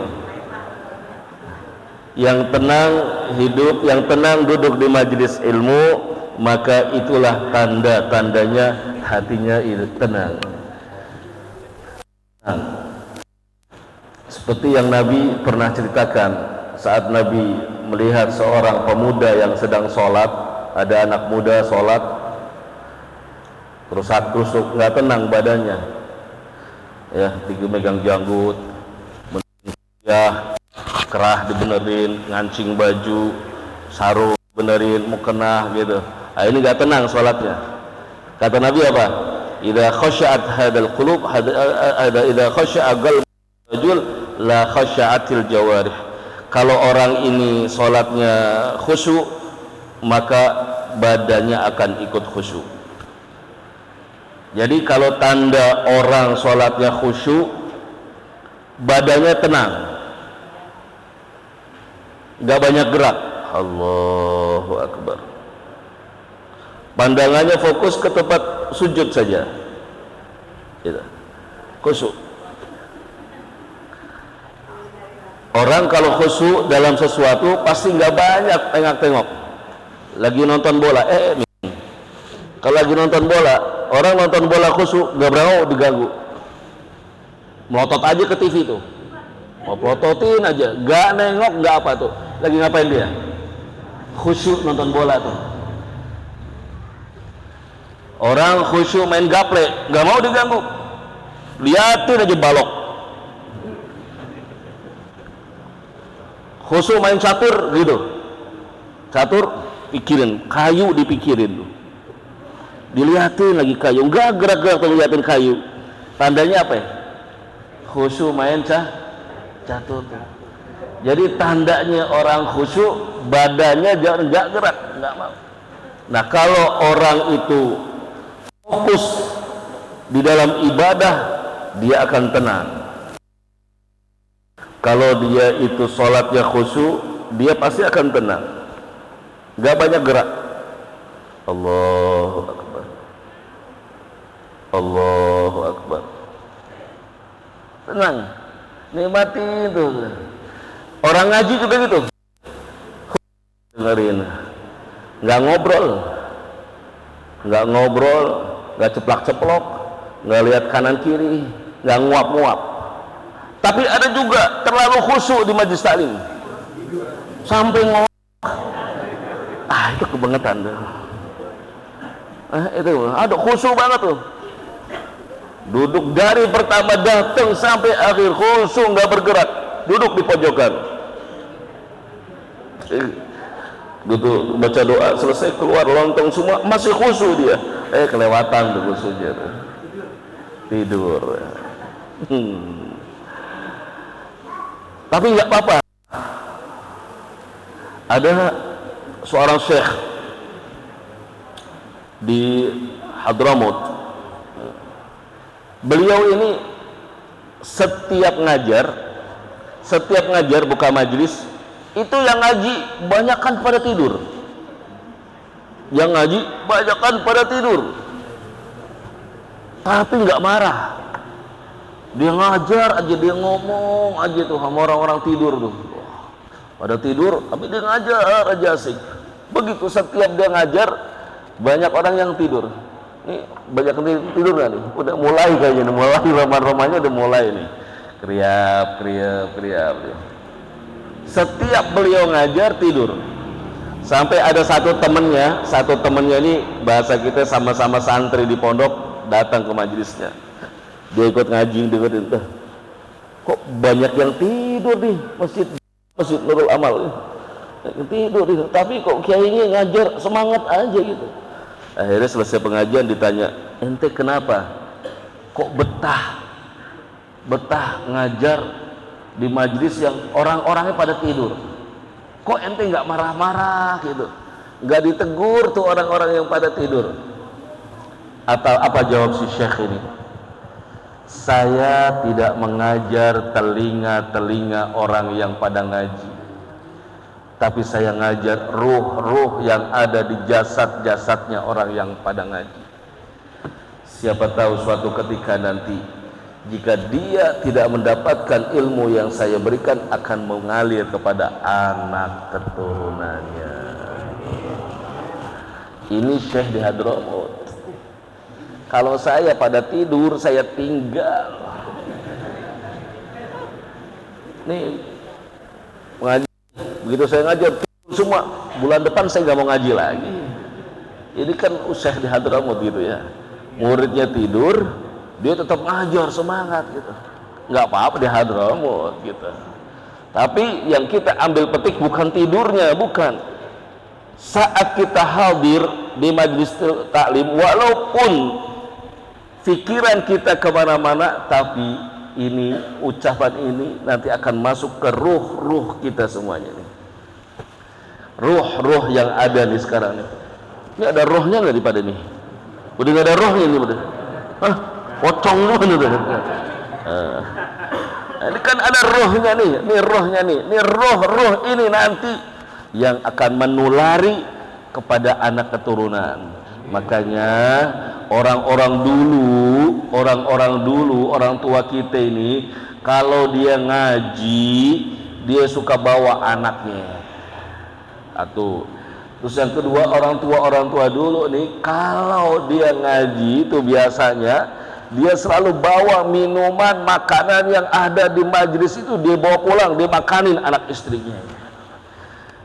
Yang tenang hidup, yang tenang duduk di majelis ilmu, maka itulah tanda-tandanya hatinya itu tenang. Seperti yang Nabi pernah ceritakan, saat Nabi melihat seorang pemuda yang sedang sholat, ada anak muda sholat, terus nggak tenang badannya, ya, dimegang janggut, ya, kerah dibenerin, ngancing baju, sarung benerin, mukena gitu. Nah, ini nggak tenang sholatnya. Kata Nabi apa? Idza khasha'at hadal qulub, idza khasha'a qalbu rajul la khasha'atil jawarih. Kalau orang ini sholatnya khusyuk, maka badannya akan ikut khusyuk. Jadi kalau tanda orang sholatnya khusyuk, badannya tenang, gak banyak gerak. Allahu Akbar. Pandangannya fokus ke tempat sujud saja, gitu. Khusyuk. Orang kalau khusyuk dalam sesuatu pasti gak banyak tengok-tengok. Lagi nonton bola, kalau lagi nonton bola, orang nonton bola khusyuk, gak berapa diganggu. Melotot aja ke TV tuh, mau pelototin aja, gak nengok, gak apa tuh. Lagi ngapain dia? Khusyuk nonton bola tuh. Orang khusyuk main gaple, gak mau diganggu, liatin aja balok. Khusyuk main catur gitu, catur pikirin, kayu dipikirin tuh, dilihatin lagi kayu, enggak gerak-gerak tuh ngeliatin kayu. Tandanya apa ya? Khusyuk main catur tuh. Jadi tandanya orang khusyuk, badannya jangan enggak gerak, enggak mau. Nah, kalau orang itu fokus di dalam ibadah, dia akan tenang. Kalau dia itu sholatnya khusyuk, dia pasti akan tenang, enggak banyak gerak. Allahu Akbar, Allahu Akbar. Tenang, nikmati itu. Orang ngaji juga gitu, dengerin, nggak ngobrol, nggak ceplak-ceplok, nggak lihat kanan kiri, nggak nguap-nguap. Tapi ada juga terlalu khusyuk di majelis taklim, sampai ngomong, itu kebangetan tuh. Itu ada khusyuk banget tuh, duduk dari pertama datang sampai akhir khusyuk, nggak bergerak, duduk di pojokan, gitu, baca doa selesai keluar lontong semua, masih khusyuk dia. Kelewatan tuh khusyuknya tuh, tidur. Tapi nggak apa-apa. Ada seorang syekh di Hadramaut. Beliau ini setiap ngajar buka majlis itu yang ngaji banyakkan pada tidur, tapi nggak marah. Dia ngajar aja, dia ngomong aja tuh sama orang-orang tidur tuh, pada tidur tapi dia ngajar aja asik. Begitu setiap dia ngajar banyak orang yang tidur. Ini banyak yang tidur nggak nih? Udah mulai kayaknya, mulai roman-romannya udah mulai nih, kriap. Setiap beliau ngajar tidur. Sampai ada satu temennya ini bahasa kita sama-sama santri di pondok datang ke majelisnya. Dia ikut ngaji, kok banyak yang tidur nih masjid Nurul Amal tidur nih, tapi kok kiainya ngajar semangat aja gitu. Akhirnya selesai pengajian ditanya, ente kenapa kok betah ngajar di majelis yang orang-orangnya pada tidur, kok ente nggak marah-marah gitu, nggak ditegur tuh orang-orang yang pada tidur? Atau apa jawab si syekh ini? Saya tidak mengajar telinga-telinga orang yang pada ngaji, tapi saya ngajar ruh-ruh yang ada di jasad-jasadnya orang yang pada ngaji. Siapa tahu suatu ketika nanti jika dia tidak mendapatkan ilmu yang saya berikan akan mengalir kepada anak keturunannya. Ini Syekh di Hadramaut. Kalau saya pada tidur, saya tinggal. Nih, ngaji. Begitu saya ngajar semua, bulan depan saya nggak mau ngaji lagi. Ini kan Syekh di Hadramaut gitu ya. Muridnya tidur, dia tetap ngajar semangat gitu. Nggak apa-apa di Hadramaut gitu. Tapi yang kita ambil petik bukan tidurnya, bukan. Saat kita hadir di majlis taklim, walaupun pikiran kita kemana-mana, tapi ini ucapan ini nanti akan masuk ke ruh-ruh kita semuanya nih. Ruh-ruh yang ada nih sekarang nih. Ini ada rohnya nggak di pada nih? Udah nggak ada rohnya nih udah. Hah? Pocong loh nih udah. Ini kan ada rohnya nih. Ini rohnya nih. Ini roh-roh ini nanti yang akan menulari kepada anak keturunan. Makanya orang-orang dulu, orang tua kita ini, kalau dia ngaji, dia suka bawa anaknya. Terus yang kedua, orang tua dulu nih, kalau dia ngaji itu biasanya dia selalu bawa minuman, makanan yang ada di majelis itu dia bawa pulang, dia makanin anak istrinya.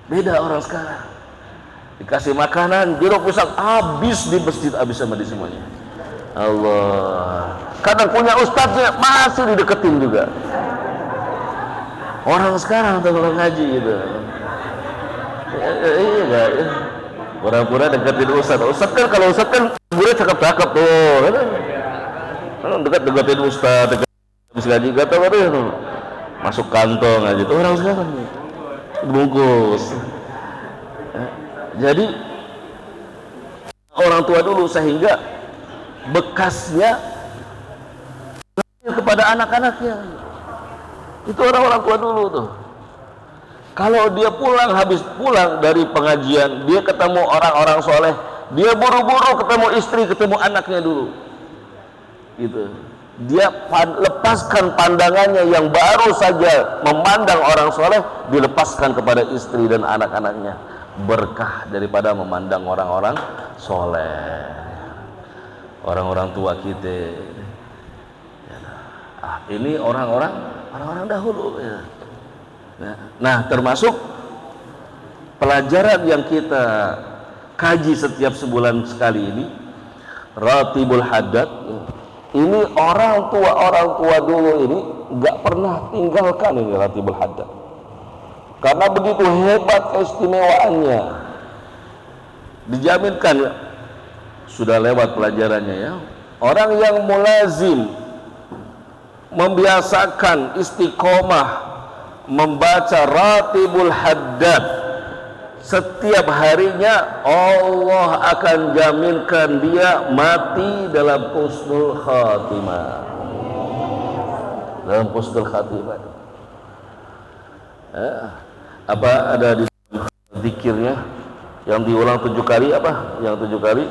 Beda orang sekarang, dikasih makanan, jeruk pisang habis di masjid, habis sama di semuanya. Allah, kadang punya ustadznya masih dideketin juga. Orang sekarang tuh kalau ngaji gitu, iya, pura-pura deketin ustadz. Ustadz kan kalau ustadz kan gue cakep-cakep tuh, deketin ustadz, habis ngaji kata baru masuk kantong aja tuh orang sekarang bungkus. Jadi orang tua dulu sehingga bekasnya kepada anak-anaknya. Itu orang-orang tua dulu tuh. Kalau dia habis pulang dari pengajian, dia ketemu orang-orang soleh, dia buru-buru ketemu istri, ketemu anaknya dulu. Gitu. Dia lepaskan pandangannya yang baru saja memandang orang soleh, dilepaskan kepada istri dan anak-anaknya. Berkah daripada memandang orang-orang soleh, orang-orang tua kita. Ini orang-orang dahulu ya. Nah, termasuk pelajaran yang kita kaji setiap sebulan sekali ini, Ratibul Haddad. Ini orang tua dulu ini nggak pernah tinggalkan ini Ratibul Haddad, karena begitu hebat keistimewaannya. Dijaminkan ya, sudah lewat pelajarannya ya. Orang yang mulazim, membiasakan istiqomah membaca Ratibul Haddad setiap harinya Allah akan jaminkan dia mati dalam husnul khatimah. Dalam husnul khatimah. Apa ada di zikirnya yang diulang 7 kali apa? Yang 7 kali?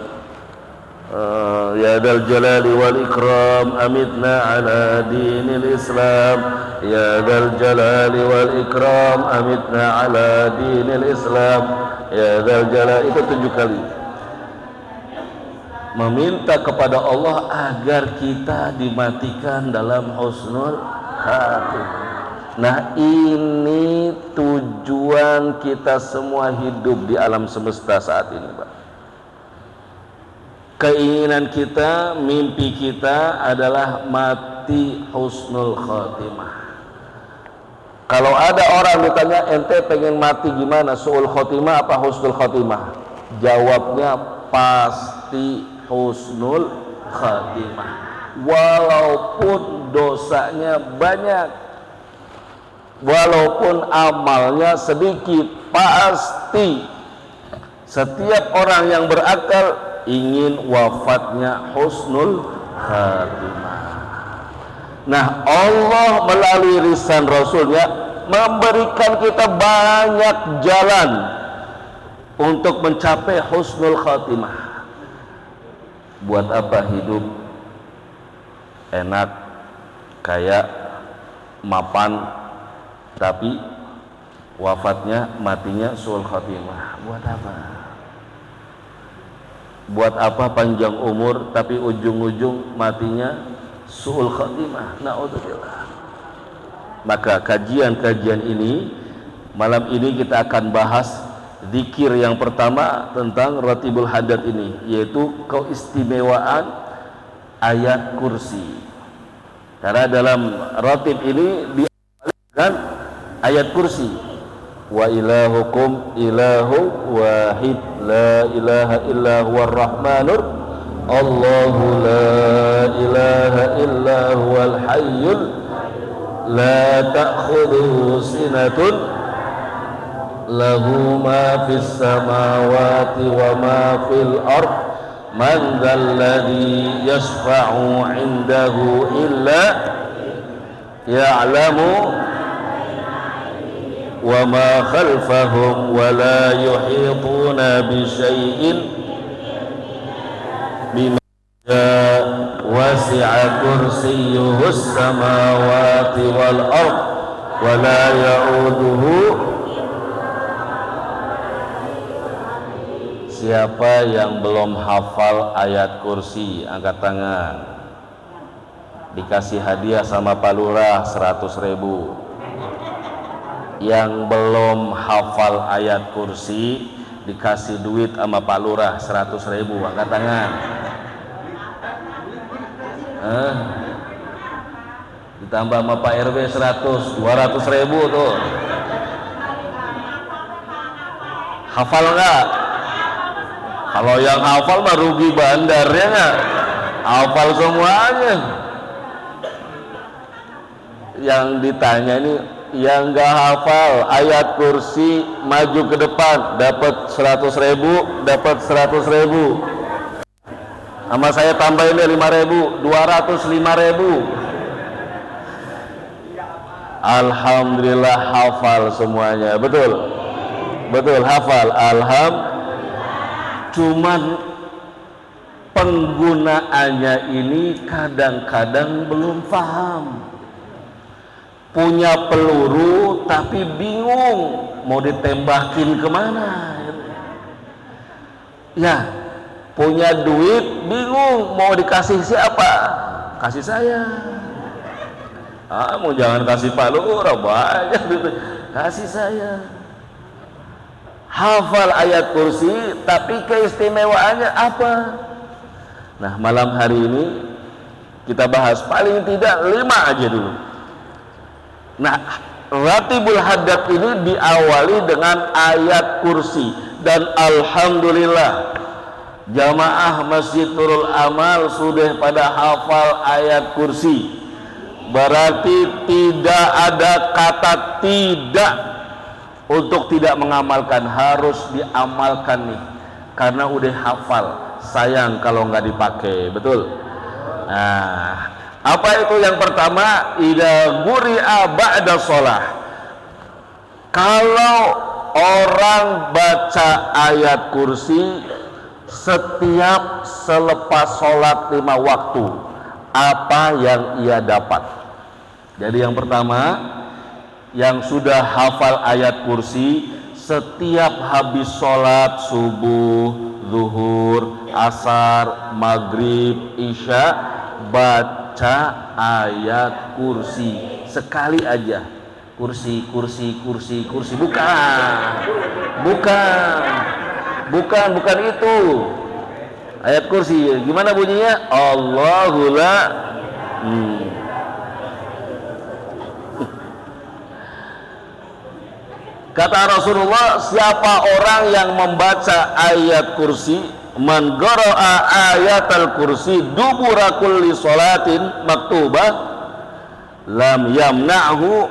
Ya dal jalali wal ikram amitna ala dinil Islam. Ya dal jalali wal ikram amitna ala dinil Islam. Ya dal jalali, itu 7 kali. Meminta kepada Allah agar kita dimatikan dalam husnul khatimah. Nah, ini tujuan kita semua hidup di alam semesta saat ini, Pak. Keinginan kita, mimpi kita adalah mati husnul khatimah. Kalau ada orang ditanya, ente pengen mati gimana, su'ul khatimah apa husnul khatimah? Jawabnya pasti husnul khatimah. Walaupun dosanya banyak, walaupun amalnya sedikit, pasti setiap orang yang berakal ingin wafatnya husnul khatimah. Nah, Allah melalui lisan Rasulnya memberikan kita banyak jalan untuk mencapai husnul khatimah. Buat apa hidup enak, kaya, mapan, tapi wafatnya, matinya su'ul khatimah? Buat apa? Buat apa panjang umur tapi ujung-ujung matinya su'ul khatimah? Na'udzubillah. Maka kajian-kajian ini, malam ini kita akan bahas zikir yang pertama tentang Ratibul Haddad ini, yaitu keistimewaan ayat kursi. Karena dalam ratib ini diawali ayat kursi. Wa ilahukum ilahu wahid la ilaha illa huwar rahmanur Allahu la ilaha illa huwal hayyul la ta'khudhuhu sinatun lahu ma fis samawati wa ma fil ard man dzalladzi yashfa'u 'indahu illa ya'lamu wa ma khalfahum wa la yuhituna bi syai'in bima wasi'a kursiyyuhus samawati wal ard wa la ya'uduhu. Siapa yang belum hafal ayat kursi, angkat tangan. Dikasih hadiah sama Pak Lurah 100.000. Yang belum hafal ayat kursi dikasih duit sama Pak Lurah 100.000, angkat tangan. Ditambah sama Pak RW 100, 200.000 tuh. Hafal nggak? Kalau yang hafal mah rugi bandar, ya nggak? Hafal semuanya. Yang ditanya ini yang nggak hafal ayat kursi, maju ke depan, dapat 100.000, dapat 100.000. Sama saya tambahin 5.000, 205.000. Alhamdulillah hafal semuanya, betul, betul hafal, cuman penggunaannya ini kadang-kadang belum paham. Punya peluru tapi bingung mau ditembakin kemana. Ya, punya duit bingung mau dikasih siapa. Kasih saya. Mau jangan kasih Pak Lurah, banyak duit. Kasih saya. Hafal ayat kursi tapi keistimewaannya apa? Nah, malam hari ini kita bahas paling tidak 5 aja dulu. Nah, Ratibul Haddad ini diawali dengan ayat kursi, dan alhamdulillah jamaah Masjid Nurul Amal sudah pada hafal ayat kursi. Berarti tidak ada kata tidak untuk tidak mengamalkan, harus diamalkan nih, karena udah hafal. Sayang kalau nggak dipakai, betul. Nah, apa itu yang pertama? Idza quri'a ba'da shalah. Kalau orang baca ayat kursi setiap selepas sholat 5 waktu, apa yang ia dapat? Jadi yang pertama, yang sudah hafal ayat kursi, setiap habis sholat subuh, zuhur, asar, maghrib, isya, baca ayat kursi sekali aja. Kursi, bukan itu. Ayat kursi gimana bunyinya? Allahu la. Kata Rasulullah, siapa orang yang membaca ayat kursi, man qara'a ayatal kursi dubura kulli sholatin maktubah lam yamna'hu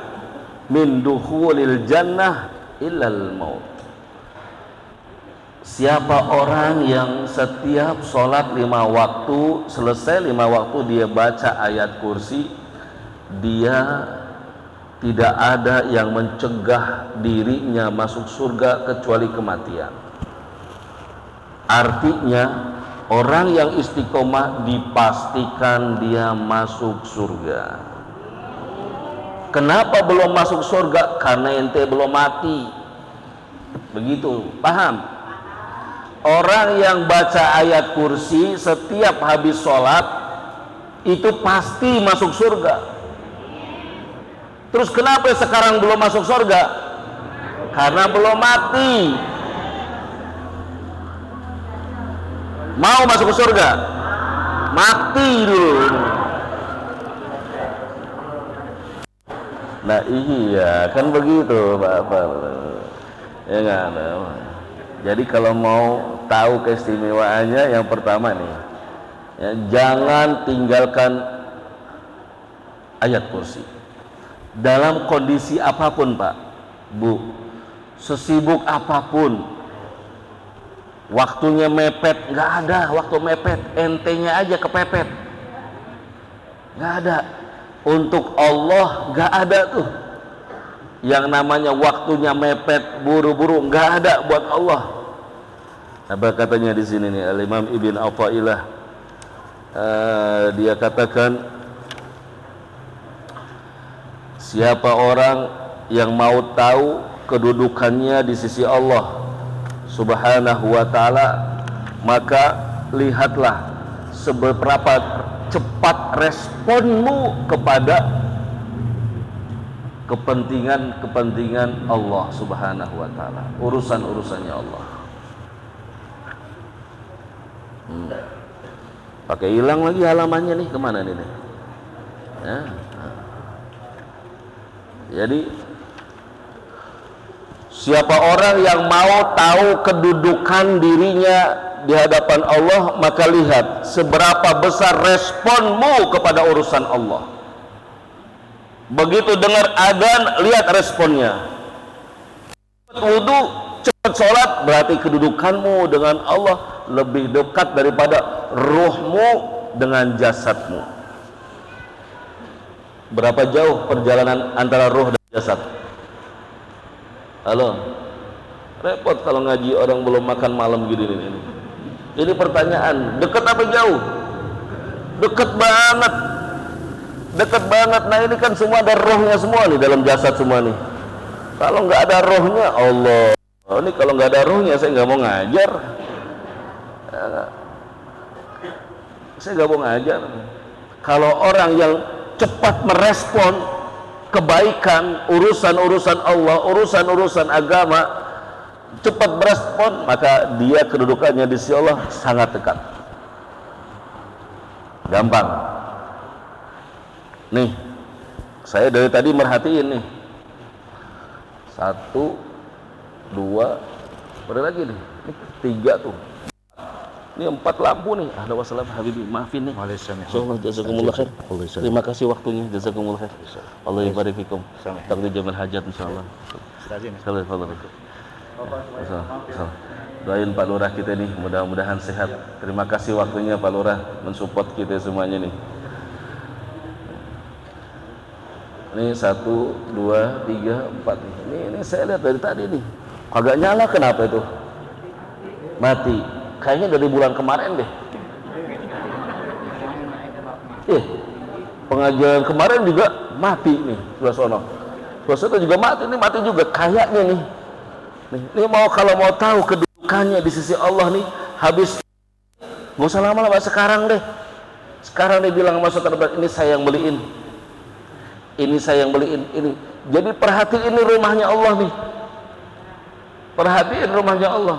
min dukhulil jannah illal maut. Siapa orang yang setiap sholat 5 waktu, selesai 5 waktu dia baca ayat kursi, dia tidak ada yang mencegah dirinya masuk surga kecuali kematian. Artinya orang yang istiqomah dipastikan dia masuk surga. Kenapa belum masuk surga? Karena ente belum mati. Begitu, paham? Orang yang baca ayat kursi setiap habis sholat itu pasti masuk surga. Terus kenapa sekarang belum masuk surga? Karena belum mati. Mau masuk ke surga? Mati dulu. Nah iya, kan begitu Bapak. Ya nggak ada. Jadi kalau mau tahu keistimewaannya, yang pertama nih, ya, jangan tinggalkan ayat kursi dalam kondisi apapun Pak, Bu, sesibuk apapun, waktunya mepet, nggak ada waktu mepet, entenya aja kepepet, nggak ada. Untuk Allah nggak ada tuh yang namanya waktunya mepet, buru-buru, nggak ada buat Allah. Apa katanya di sini nih, Al-Imam Ibn Athaillah, dia katakan, siapa orang yang mau tahu kedudukannya di sisi Allah Subhanahu wa ta'ala, maka lihatlah seberapa cepat responmu kepada kepentingan Allah Subhanahu wa ta'ala, urusan-urusannya Allah. Pakai hilang lagi halamannya nih, kemana nih? Ya. Jadi siapa orang yang mau tahu kedudukan dirinya di hadapan Allah, maka lihat seberapa besar responmu kepada urusan Allah. Begitu dengar adzan, lihat responnya. Cepat wudu, cepat sholat, berarti kedudukanmu dengan Allah lebih dekat daripada ruhmu dengan jasadmu. Berapa jauh perjalanan antara ruh dan jasad? Halo, repot kalau ngaji orang belum makan malam gini ini. Ini pertanyaan, dekat apa jauh? Dekat banget. Dekat banget. Nah ini kan semua ada rohnya semua nih dalam jasad semua nih. Kalau nggak ada rohnya, Allah. Ini kalau nggak ada rohnya saya nggak mau ngajar. Saya nggak mau ngajar. Kalau orang yang cepat merespon kebaikan, urusan-urusan Allah, urusan-urusan agama, cepat merespon, maka dia kedudukannya di sisi Allah sangat dekat. Gampang. Nih, saya dari tadi merhatiin nih. 1, 2, ada lagi nih. Ini 3 tuh. Ini 4 lampu nih. Ada wassalam Habibi, maafin nih. Insyaallah, jazakumullah khair. Terima kasih waktunya, jazakumullah khair. Allah yabarik fikum. Takdir jamal hajat insyaallah. Assalamualaikum. Doain Pak Lurah kita nih, mudah-mudahan sehat. Terima kasih waktunya Pak Lurah mensupport kita semuanya nih. Ini 1, 2, 3, 4 nih. Ini saya lihat dari tadi nih. Kagak nyala, kenapa itu? Mati. Kayaknya dari bulan kemarin deh. Pengajian kemarin juga mati nih, sebelah sono. Sebelah sono juga mati, ini mati juga kayaknya nih. Ini mau kalau mau tahu kedudukannya di sisi Allah nih, habis nggak usah lama-lama, sekarang deh. Sekarang dia bilang sama saudara, ini saya yang beliin. Ini saya yang beliin ini. Jadi perhatiin ini rumahnya Allah nih. Perhatiin rumahnya Allah.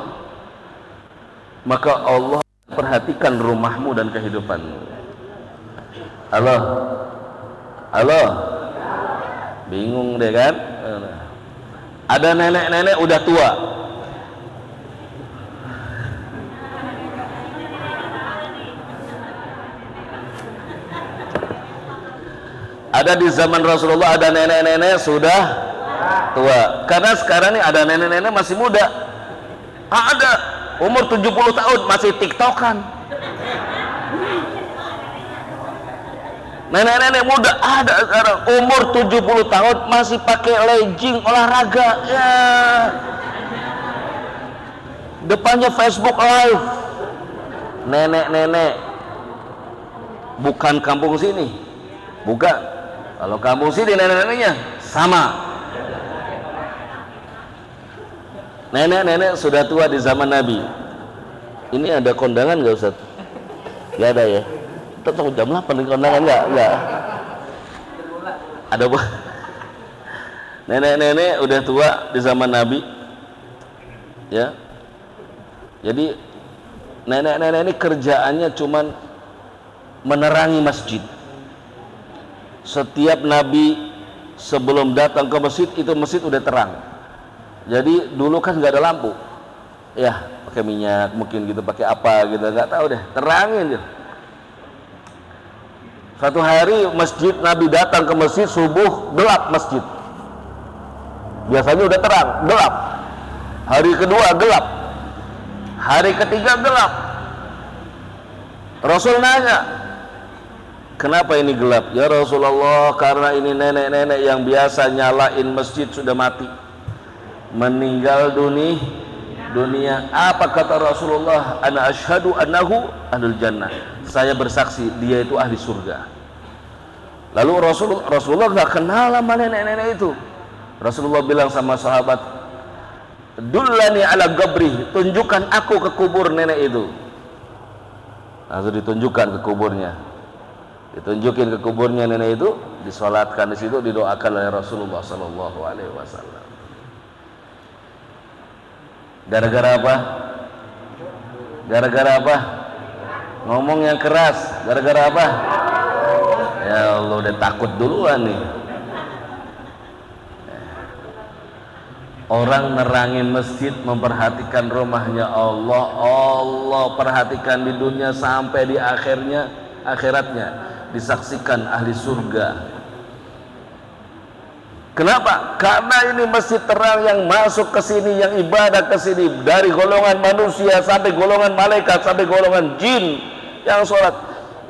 Maka Allah perhatikan rumahmu dan kehidupanmu. Halo. Halo. Bingung deh kan? Ada nenek-nenek udah tua. Ada di zaman Rasulullah, ada nenek-nenek sudah tua. Karena sekarang nih ada nenek-nenek masih muda. Ada umur 70 tahun masih tiktokan. Nenek-nenek muda ada sekarang umur 70 tahun masih pakai legging olahraga ya. Depannya Facebook Live. Nenek-nenek. Bukan kampung sini. Bukan. Kalau kampung sini nenek-neneknya sama. Nenek-nenek sudah tua di zaman Nabi. Ini ada kondangan nggak Ustaz? Nggak ada ya? Tetap jam 8 di kondangan nggak? Ada bu? Nenek-nenek udah tua di zaman Nabi, ya. Jadi nenek-nenek ini kerjaannya cuman menerangi masjid. Setiap Nabi sebelum datang ke masjid, itu masjid udah terang. Jadi dulu kan nggak ada lampu, ya pakai minyak mungkin gitu, pakai apa gitu, nggak tahu deh, terangin gitu. Satu hari masjid Nabi datang ke masjid subuh, gelap masjid. Biasanya udah terang, gelap. Hari kedua gelap. Hari ketiga gelap. Rasul nanya, kenapa ini gelap? Ya Rasulullah, karena ini nenek-nenek yang biasa nyalain masjid sudah mati, meninggal dunia. Apa kata Rasulullah? Ana asyhadu annahu ahlul jannah. Saya bersaksi dia itu ahli surga. Lalu Rasulullah nggak kenal sama nenek-nenek itu. Rasulullah bilang sama sahabat, dullani ala gabri, tunjukkan aku ke kubur nenek itu. Lalu ditunjukkan ke kuburnya. Ditunjukin ke kuburnya nenek itu, disolatkan di situ, didoakan oleh Rasulullah Sallallahu Alaihi Wasallam. Gara-gara apa? Gara-gara apa? Ngomong yang keras. Gara-gara apa? Ya Allah, udah takut duluan nih. Orang nerangin masjid, memperhatikan rumahnya Allah. Allah perhatikan di dunia sampai di akhiratnya disaksikan ahli surga. Kenapa? Karena ini masjid terang, yang masuk ke sini, yang ibadah ke sini, dari golongan manusia sampai golongan malaikat sampai golongan jin yang sholat,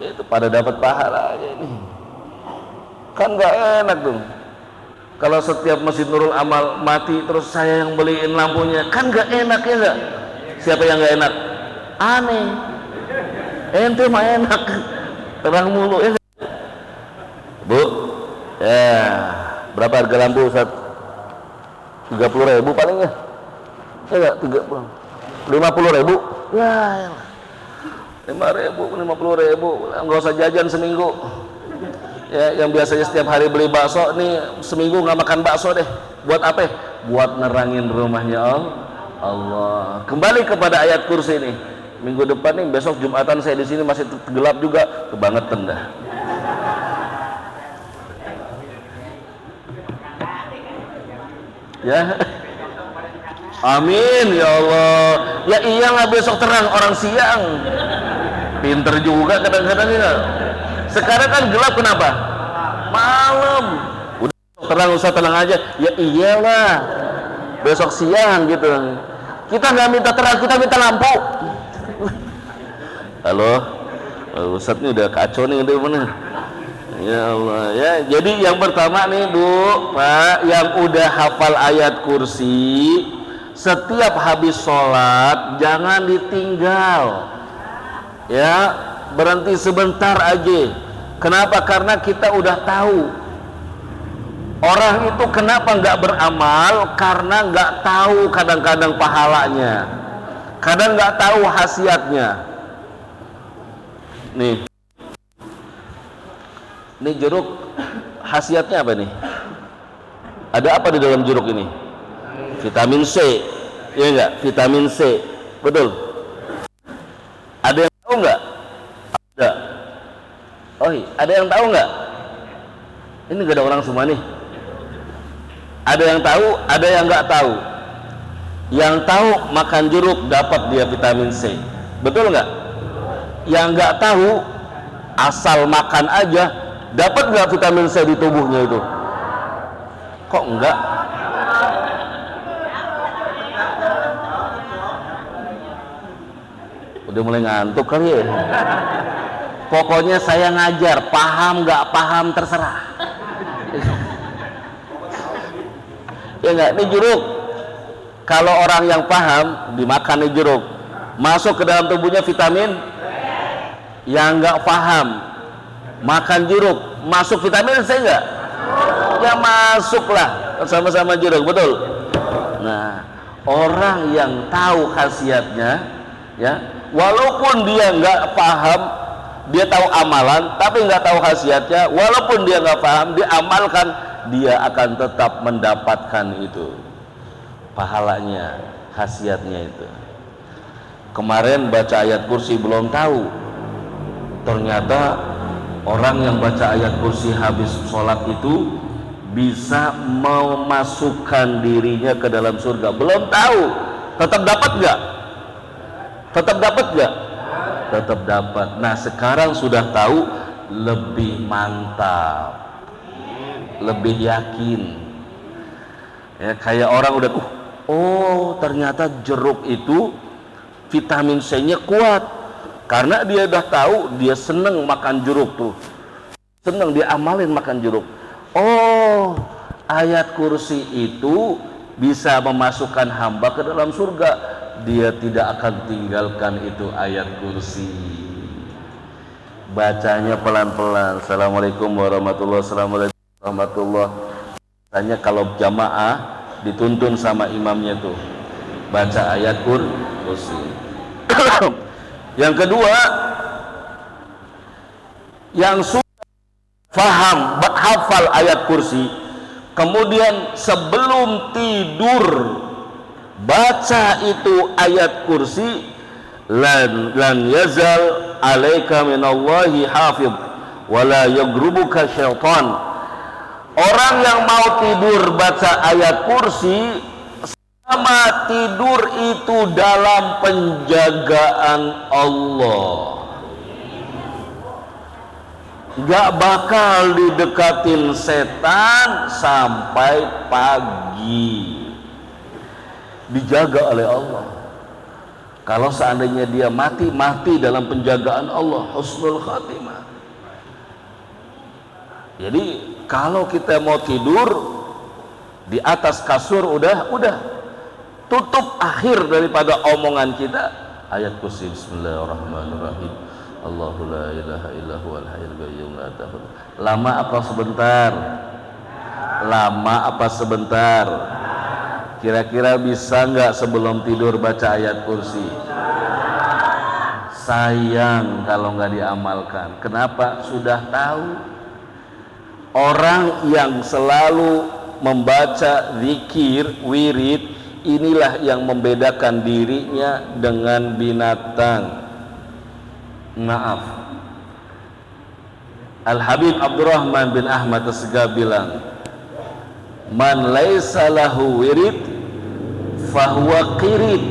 itu pada dapat pahala ini. Kan nggak enak dong. Kalau setiap masjid Nurul Amal mati terus saya yang beliin lampunya, kan nggak enak ya nggak? Siapa yang nggak enak? Aneh. Ente mah enak, terang mulu ya. Bu, ya. Berapa harga lampu Ustaz? 30.000 paling ya? Ya enggak, 50.000? Ya, 50.000, enggak usah jajan seminggu. Ya, yang biasanya setiap hari beli bakso, nih seminggu nggak makan bakso deh. Buat apa? Buat nerangin rumahnya Allah. Kembali kepada ayat kursi nih. Minggu depan nih, besok Jumatan saya di sini masih gelap juga, kebangetan dah. Ya, amin ya Allah. Ya iyalah, besok terang, orang siang. Pinter juga kadang-kadang ya. Sekarang kan gelap, kenapa? Malam. Udah terang, usah tenang aja. Ya iyalah, besok siang gitu. Kita nggak minta terang, kita minta lampu. Halo, Ustadz ini udah kacau nih, udah mana? Ya Allah ya. Jadi yang pertama nih Bu, Pak, yang udah hafal ayat kursi, setiap habis sholat jangan ditinggal. Ya, berhenti sebentar aja. Kenapa? Karena kita udah tahu. Orang itu kenapa nggak beramal? Karena nggak tahu kadang-kadang pahalanya, kadang nggak tahu khasiatnya. Nih jeruk, khasiatnya apa nih? Ada apa di dalam jeruk ini? Vitamin C, ya enggak? Vitamin C, betul. Ada yang tahu nggak? Ada. Oh, ada yang tahu nggak? Ini nggak ada orang semua nih. Ada yang tahu, ada yang nggak tahu. Yang tahu makan jeruk dapat dia vitamin C, betul nggak? Yang nggak tahu asal makan aja dapat nggak vitamin C di tubuhnya itu? Kok enggak? Udah mulai ngantuk kali ya. Pokoknya saya ngajar, paham nggak paham terserah. Ya nggak, ini jeruk. Kalau orang yang paham dimakan nih jeruk, masuk ke dalam tubuhnya vitamin. Yang nggak paham makan jeruk, masuk vitamin C nggak? Ya masuklah sama-sama jeruk, betul. Nah, orang yang tahu khasiatnya, ya, walaupun dia nggak paham, dia tahu amalan, tapi nggak tahu khasiatnya, walaupun dia nggak paham, dia amalkan, dia akan tetap mendapatkan itu pahalanya, khasiatnya itu. Kemarin baca ayat kursi belum tahu, ternyata orang yang baca ayat kursi habis sholat itu bisa memasukkan dirinya ke dalam surga. Belum tahu, tetap dapat nggak? Tetap dapat nggak? Tetap dapat. Nah sekarang sudah tahu, lebih mantap, lebih yakin. Ya, kayak orang udah, oh ternyata jeruk itu vitamin C-nya kuat. Karena dia udah tahu, dia seneng makan jeruk tuh, seneng dia amalin makan jeruk. Oh, ayat kursi itu bisa memasukkan hamba ke dalam surga. Dia tidak akan tinggalkan itu ayat kursi. Bacanya pelan-pelan. Assalamualaikum warahmatullahi wabarakatuh. Tanya kalau jamaah dituntun sama imamnya tuh baca ayat kursi. Yang kedua, yang sudah faham, hafal ayat kursi, kemudian sebelum tidur baca itu ayat kursi, lan yazal alaika minallahi hafidh wala yagrubuka syaitan. Orang yang mau tidur baca ayat kursi, sama tidur itu dalam penjagaan Allah, gak bakal didekatin setan sampai pagi, dijaga oleh Allah. Kalau seandainya dia mati dalam penjagaan Allah, husnul khatimah. Jadi kalau kita mau tidur di atas kasur, udah tutup akhir daripada omongan kita ayat kursi. Bismillahirrahmanirrahim. Allahu la ilaha illa huwal hayyul qayyum la ta'khudhuhu. Lama apa sebentar? Lama apa sebentar? Kira-kira bisa nggak sebelum tidur baca ayat kursi? Sayang kalau nggak diamalkan. Kenapa? Sudah tahu. Orang yang selalu membaca zikir, wirid, inilah yang membedakan dirinya dengan binatang. Maaf, Al-Habib Abdurrahman bin Ahmad As-Segaf bilang, man laisa lahu wirid fahuwa qirid.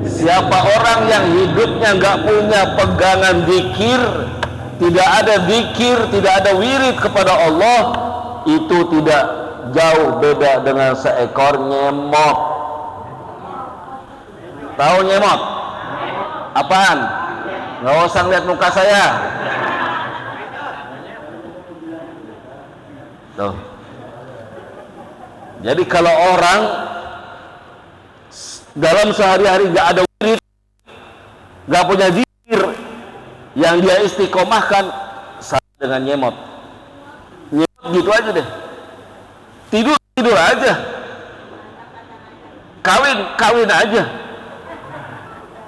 Siapa orang yang hidupnya nggak punya pegangan zikir, tidak ada zikir, tidak ada wirid kepada Allah, itu tidak jauh beda dengan seekor nyemot. Tahu nyemot? Apaan? Nggak usah lihat muka saya. Tuh. Jadi kalau orang dalam sehari-hari nggak ada wirid, nggak punya zikir yang dia istiqomahkan, sama dengan nyemot. Nyemot gitu aja deh. Tidur aja. Kawin aja.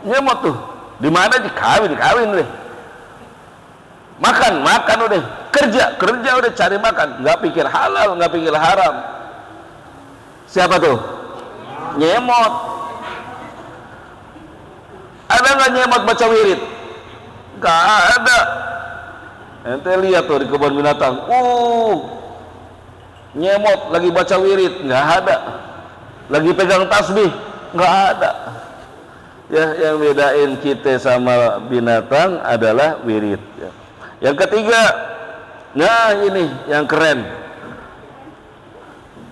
Nyemot tuh. Di mana sih kawin deh. Makan udah. Kerja udah, cari makan, nggak pikir halal, nggak pikir haram. Siapa tuh? Nyemot. Ada nggak nyemot baca wirid? Nggak ada. Ente lihat tuh di kebun binatang, nyemot lagi baca wirid, nggak ada. Lagi pegang tasbih, nggak ada. Ya, yang bedain kita sama binatang adalah wirid. Ya. Yang ketiga, nah ini yang keren.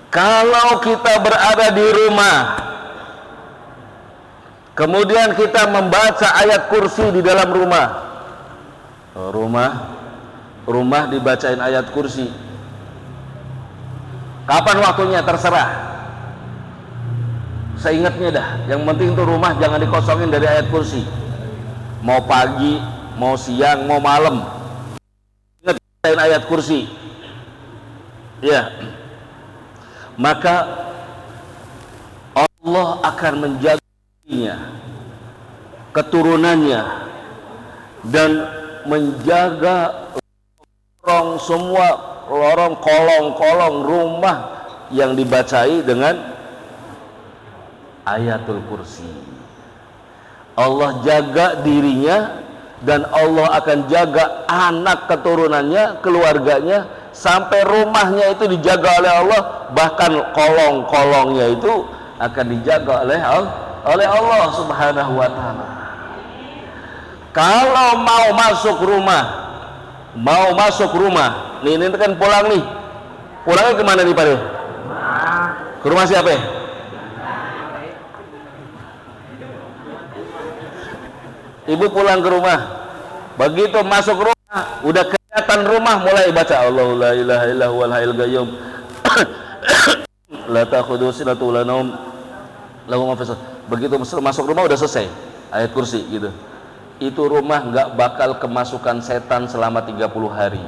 Kalau kita berada di rumah, kemudian kita membaca ayat kursi di dalam rumah. Rumah dibacain ayat kursi. Kapan waktunya terserah. Seingatnya dah, yang penting tuh rumah jangan dikosongin dari ayat kursi. Mau pagi, mau siang, mau malam, ingat bacain ayat kursi. Ya, maka Allah akan menjaganya, keturunannya, dan menjaga lorong kolong rumah yang dibacai dengan ayatul kursi. Allah jaga dirinya dan Allah akan jaga anak keturunannya, keluarganya, sampai rumahnya itu dijaga oleh Allah, bahkan kolong-kolongnya itu akan dijaga oleh Allah Subhanahu wa taala. Kalau mau masuk rumah, nih ini kan pulang nih. Pulangnya kemana nih Pak? Ke rumah siapa ya? Ibu pulang ke rumah, begitu masuk rumah, udah kelihatan rumah, mulai baca Allahu la ilaha illa huwal hayyul qayyum la ta'khudhuhu sinatun wa la naum lahu ma fis. Begitu masuk rumah udah selesai ayat kursi gitu. Itu rumah nggak bakal kemasukan setan selama 30 hari.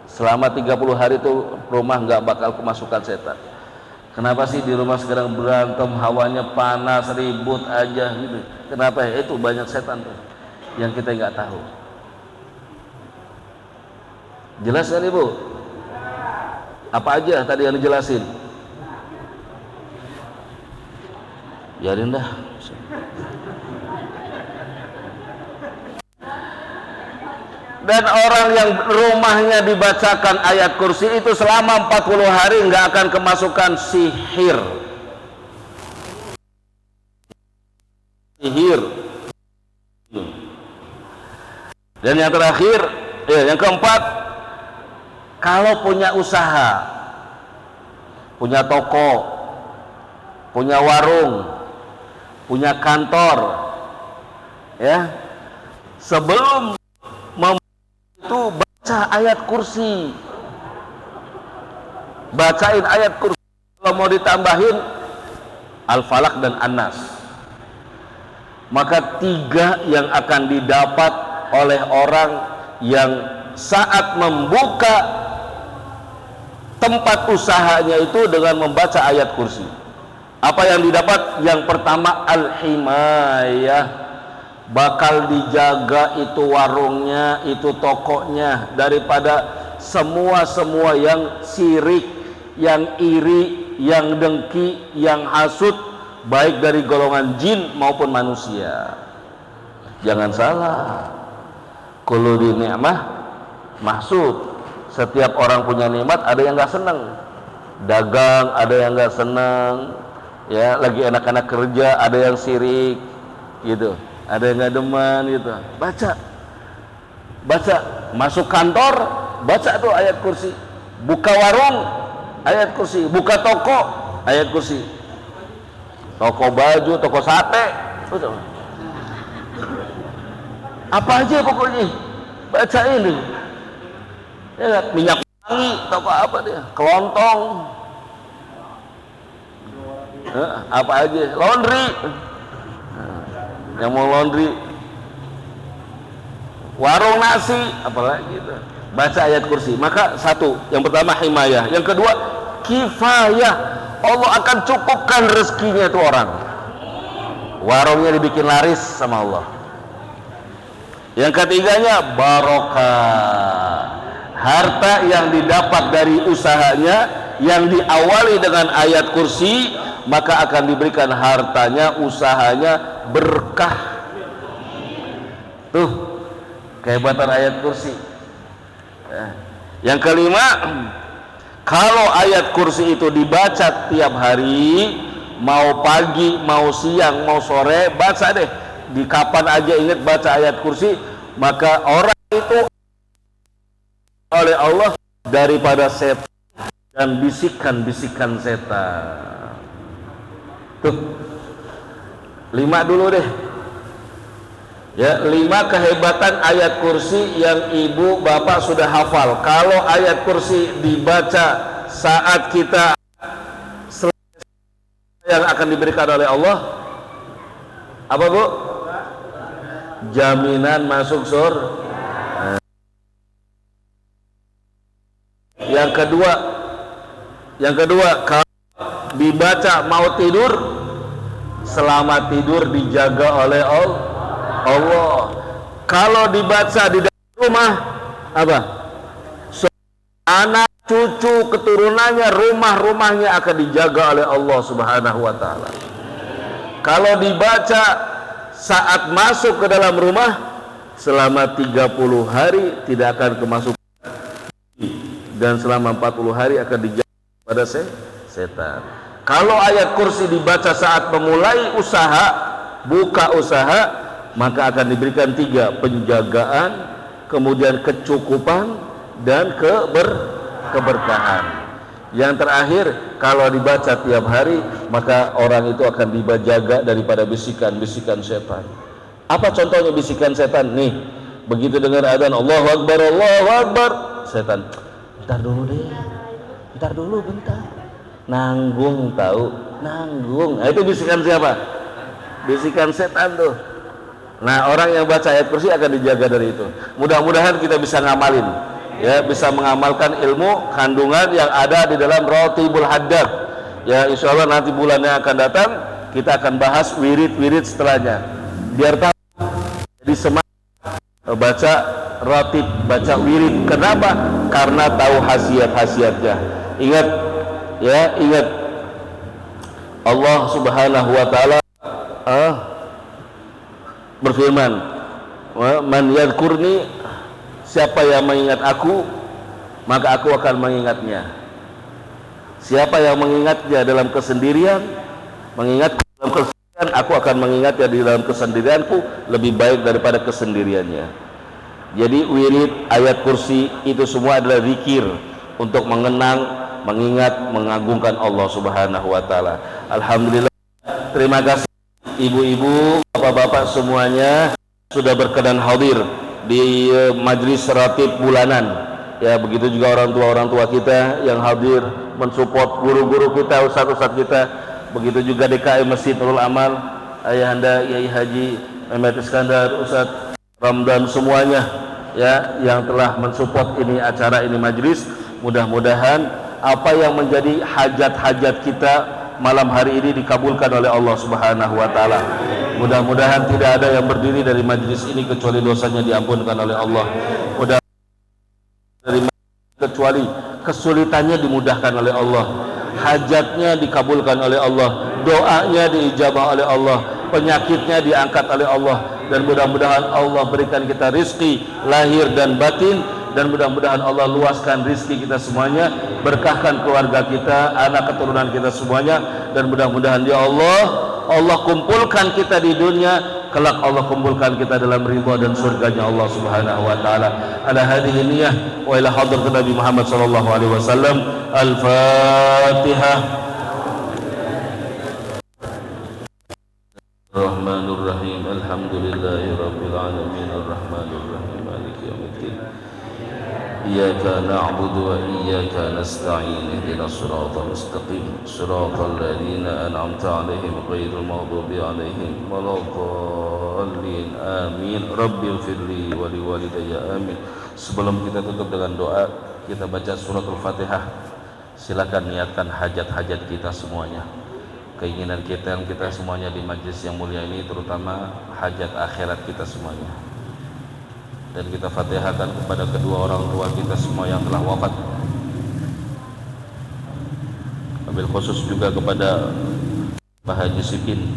Selama 30 hari itu rumah nggak bakal kemasukan setan. Kenapa sih di rumah sekarang berantem, hawanya panas, ribut aja gitu? Kenapa ya? Itu banyak setan tuh yang kita nggak tahu. Jelas kan Ibu? Apa aja tadi yang dijelasin? Biarin dah. Dan orang yang rumahnya dibacakan ayat kursi itu selama 40 hari nggak akan kemasukan sihir. Dan yang terakhir, yang keempat, kalau punya usaha, punya toko, punya warung, punya kantor, ya, sebelum itu baca ayat kursi, bacain ayat kursi. Kalau mau ditambahin Al-Falaq dan An-Nas, maka 3 yang akan didapat oleh orang yang saat membuka tempat usahanya itu dengan membaca ayat kursi. Apa yang didapat? Yang pertama, al-himayah, bakal dijaga itu warungnya, itu tokonya daripada semua yang sirik, yang iri, yang dengki, yang hasud, baik dari golongan jin maupun manusia. Jangan salah, kullu di ni'mah mahsud. Setiap orang punya nikmat, ada yang nggak seneng. Dagang ada yang nggak seneng, ya, lagi enak-enak kerja ada yang sirik gitu, ada yang nggak demen gitu. Baca, masuk kantor baca tuh ayat kursi, Buka warung, ayat kursi. Buka toko, ayat kursi. Toko baju, toko sate, apa aja pokoknya bacain dulu. Ya, minyak wangi, toko apa dia, kelontong, apa aja, laundry, yang mau laundry, warung nasi, apalagi itu, baca ayat kursi. Maka satu, yang pertama himayah, yang kedua kifayah. Allah akan cukupkan rezekinya itu orang, warungnya dibikin laris sama Allah. Yang ketiganya barokah, harta yang didapat dari usahanya yang diawali dengan ayat kursi, maka akan diberikan hartanya, usahanya berkah. Tuh kehebatan ayat kursi. Yang kelima, kalau ayat kursi itu dibaca tiap hari, mau pagi, mau siang, mau sore, baca deh. Di kapan aja ingat baca ayat kursi, maka orang itu oleh Allah daripada setan dan bisikan-bisikan setan. Tuh 5 dulu deh ya, 5 kehebatan ayat kursi yang ibu bapak sudah hafal. Kalau ayat kursi dibaca saat kita yang akan diberikan oleh Allah apa bu? Jaminan masuk surga. Yang kedua kalau dibaca mau tidur, selama tidur dijaga oleh Allah. Kalau dibaca di dalam rumah apa? Anak cucu keturunannya, rumah-rumahnya akan dijaga oleh Allah Subhanahu wa taala. Kalau dibaca saat masuk ke dalam rumah, selama 30 hari tidak akan kemasukan, dan selama 40 hari akan dijaga pada setan. Kalau ayat kursi dibaca saat memulai usaha, buka usaha, maka akan diberikan 3, penjagaan, kemudian kecukupan, dan keberkahan. Yang terakhir, kalau dibaca tiap hari, maka orang itu akan dijaga daripada bisikan-bisikan setan. Apa contohnya bisikan setan? Nih, begitu dengar adzan Allahu Akbar, Allahu Akbar, setan, bentar dulu bentar, nanggung tahu, nanggung. Nah, itu bisikan siapa? Bisikan setan tuh. Nah, orang yang baca ayat kursi akan dijaga dari itu. Mudah-mudahan kita bisa ngamalin, ya, bisa mengamalkan ilmu kandungan yang ada di dalam Ratibul Haddad. Ya, insya Allah nanti bulannya akan datang, kita akan bahas wirid-wirid setelahnya. Biar tahu, jadi semangat baca ratib, baca wirid. Kenapa? Karena tahu khasiat-khasiatnya. Ingat, ya, ingat Allah Subhanahu wa taala berfirman, man yadhkurni, siapa yang mengingat aku, maka aku akan mengingatnya. Siapa yang mengingatnya dalam kesendirian, mengingat dalam kesendirian, aku akan mengingatnya di dalam kesendirianku lebih baik daripada kesendiriannya. Jadi wirid, ayat kursi itu semua adalah zikir untuk mengenang, mengingat, mengagungkan Allah Subhanahu wa taala. Alhamdulillah, terima kasih ibu-ibu, bapak-bapak semuanya sudah berkenan hadir di majlis ratib bulanan. Ya, begitu juga orang tua kita yang hadir mensupport guru-guru kita, ustadz-ustadz kita. Begitu juga DKM Masjid Nurul Amal, Ayahanda Yai Haji Mehmet Iskandar, Ustadz Ramdan, semuanya ya yang telah mensupport ini acara ini majlis. Mudah-mudahan apa yang menjadi hajat-hajat kita malam hari ini dikabulkan oleh Allah Subhanahu wa taala. Mudah-mudahan tidak ada yang berdiri dari majlis ini kecuali dosanya diampunkan oleh Allah. Mudah dari kecuali kesulitannya dimudahkan oleh Allah, hajatnya dikabulkan oleh Allah, doanya diijabah oleh Allah, penyakitnya diangkat oleh Allah, dan mudah-mudahan Allah berikan kita rizki lahir dan batin, dan mudah-mudahan Allah luaskan rizki kita semuanya, berkahkan keluarga kita, anak keturunan kita semuanya, dan mudah-mudahan ya Allah, Allah kumpulkan kita di dunia kelak Allah kumpulkan kita dalam ridha dan surganya Allah Subhanahu wa taala. Ala hadhihi niyyah wa ila hadratin Nabi Muhammad sallallahu alaihi wasallam. Al-Fatihah. Rahmanur Rahim. Alhamdulillahi rabbil alamin. Ar-Rahmanir Rahim. Maliki yaumiddin. Iyyaka na'budu wa iyyaka nasta'in. Ihdinas siratal mustaqim. Siratal ladzina an'amta 'alaihim ghairil maghdubi 'alaihim waladdallin. Amin. Rabbil firli wa liwalidayya. Amin. Sebelum kita tutup dengan doa, kita baca suratul Fatihah. Silakan niatkan hajat-hajat kita semuanya. Keinginan kita yang kita semuanya di majlis yang mulia ini, terutama hajat akhirat kita semuanya. Dan kita fatihahkan kepada kedua orang tua kita semua yang telah wafat, wabil khusus juga kepada Pak Haji Sipin.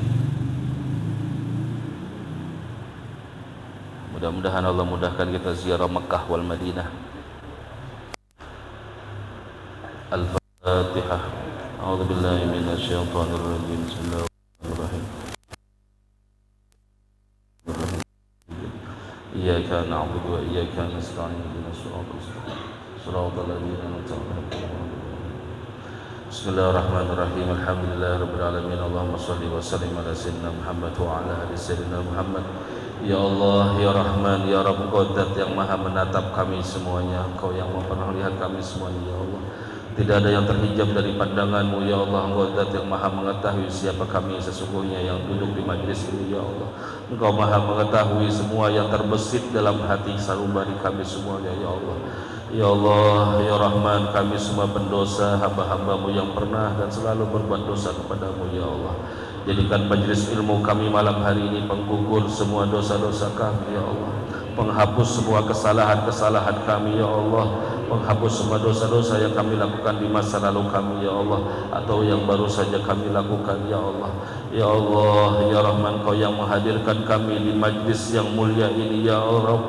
Mudah-mudahan Allah mudahkan kita ziarah Mekah wal Madinah. Al-Fatihah. A'udzubillahi minasyaitonir rajim. Bismillahirrahmanirrahim. Iyyaka na'budu wa iyyaka nasta'in. Ihdinas siratal ladzina an'amta 'alaihim. Bismillahirrahmanirrahim. Alhamdulillahirabbil alamin. Allahumma shalli wa sallim ala sayyidina Muhammad wa ala ali sayyidina Muhammad. Ya Allah, ya Rahman, ya Rabb, Engkau zat yang maha menatap kami semuanya. Engkau yang maha pernah lihat kami semuanya, ya Allah. Tidak ada yang terhijab dari pandangan-Mu, ya Allah. Engkau zat yang maha mengetahui siapa kami sesungguhnya yang duduk di majlis ini, ya Allah. Engkau maha mengetahui semua yang terbesit dalam hati sanubari kami semuanya, ya Allah. Ya Allah, ya Rahman, kami semua pendosa, hamba-hamba-Mu yang pernah dan selalu berbuat dosa kepada-Mu, ya Allah. Jadikan majlis ilmu kami malam hari ini penggugur semua dosa-dosa kami, ya Allah. Penghapus semua kesalahan-kesalahan kami, ya Allah. Penghapus semua dosa-dosa yang kami lakukan di masa lalu kami, ya Allah, atau yang baru saja kami lakukan, ya Allah. Ya Allah, ya Rahman, Kau yang menghadirkan kami di majlis yang mulia ini, ya Allah.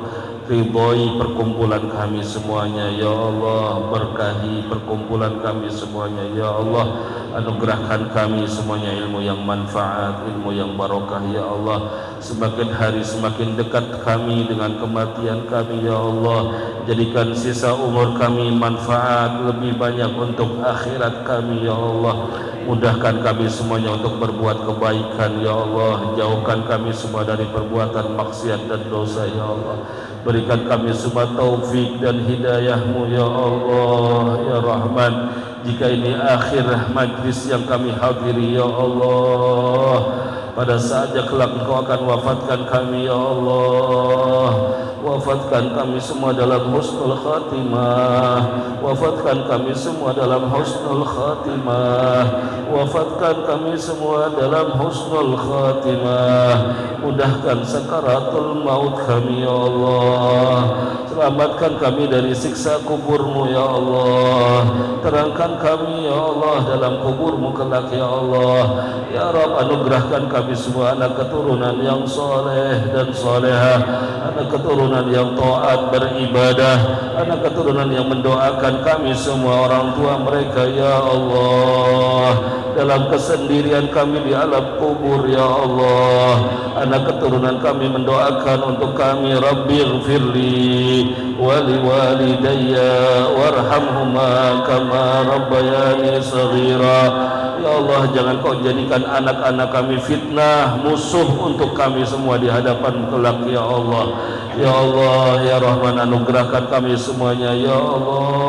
Ridhoi perkumpulan kami semuanya, ya Allah. Berkahi perkumpulan kami semuanya, ya Allah. Anugerahkan kami semuanya ilmu yang manfaat, ilmu yang barokah, ya Allah. Semakin hari semakin dekat kami dengan kematian kami, ya Allah. Jadikan sisa umur kami manfaat lebih banyak untuk akhirat kami, ya Allah. Mudahkan kami semuanya untuk berbuat kebaikan, ya Allah. Jauhkan kami semua dari perbuatan maksiat dan dosa, ya Allah. Berikan kami semua taufik dan hidayah-Mu, ya Allah, ya Rahman. Jika ini akhir majlis yang kami hadiri, ya Allah, pada saatnya kelak Engkau akan wafatkan kami, ya Allah. Wafatkan kami semua dalam husnul khatimah. Wafatkan kami semua dalam husnul khatimah. Wafatkan kami semua dalam husnul khatimah. Mudahkan sakaratul maut kami, ya Allah. Selamatkan kami dari siksa kubur-Mu, ya Allah. Terangkan kami, ya Allah, dalam kubur-Mu kelak, ya Allah. Ya Rabb, anugerahkan kami semua anak keturunan yang soleh dan solehah, anak keturunan yang taat beribadah, anak keturunan yang mendoakan kami semua orang tua mereka, ya Allah. Dalam kesendirian kami di alam kubur, ya Allah. Anak keturunan kami mendoakan untuk kami, Rabbighfirli wa liwalidayya warhamhuma kama rabbayani shaghira. Ya Allah, jangan Kau jadikan anak-anak kami fitnah, musuh untuk kami semua di hadapan kelak, ya Allah. Ya Allah, ya Rahman, anugerahkan kami semuanya, ya Allah.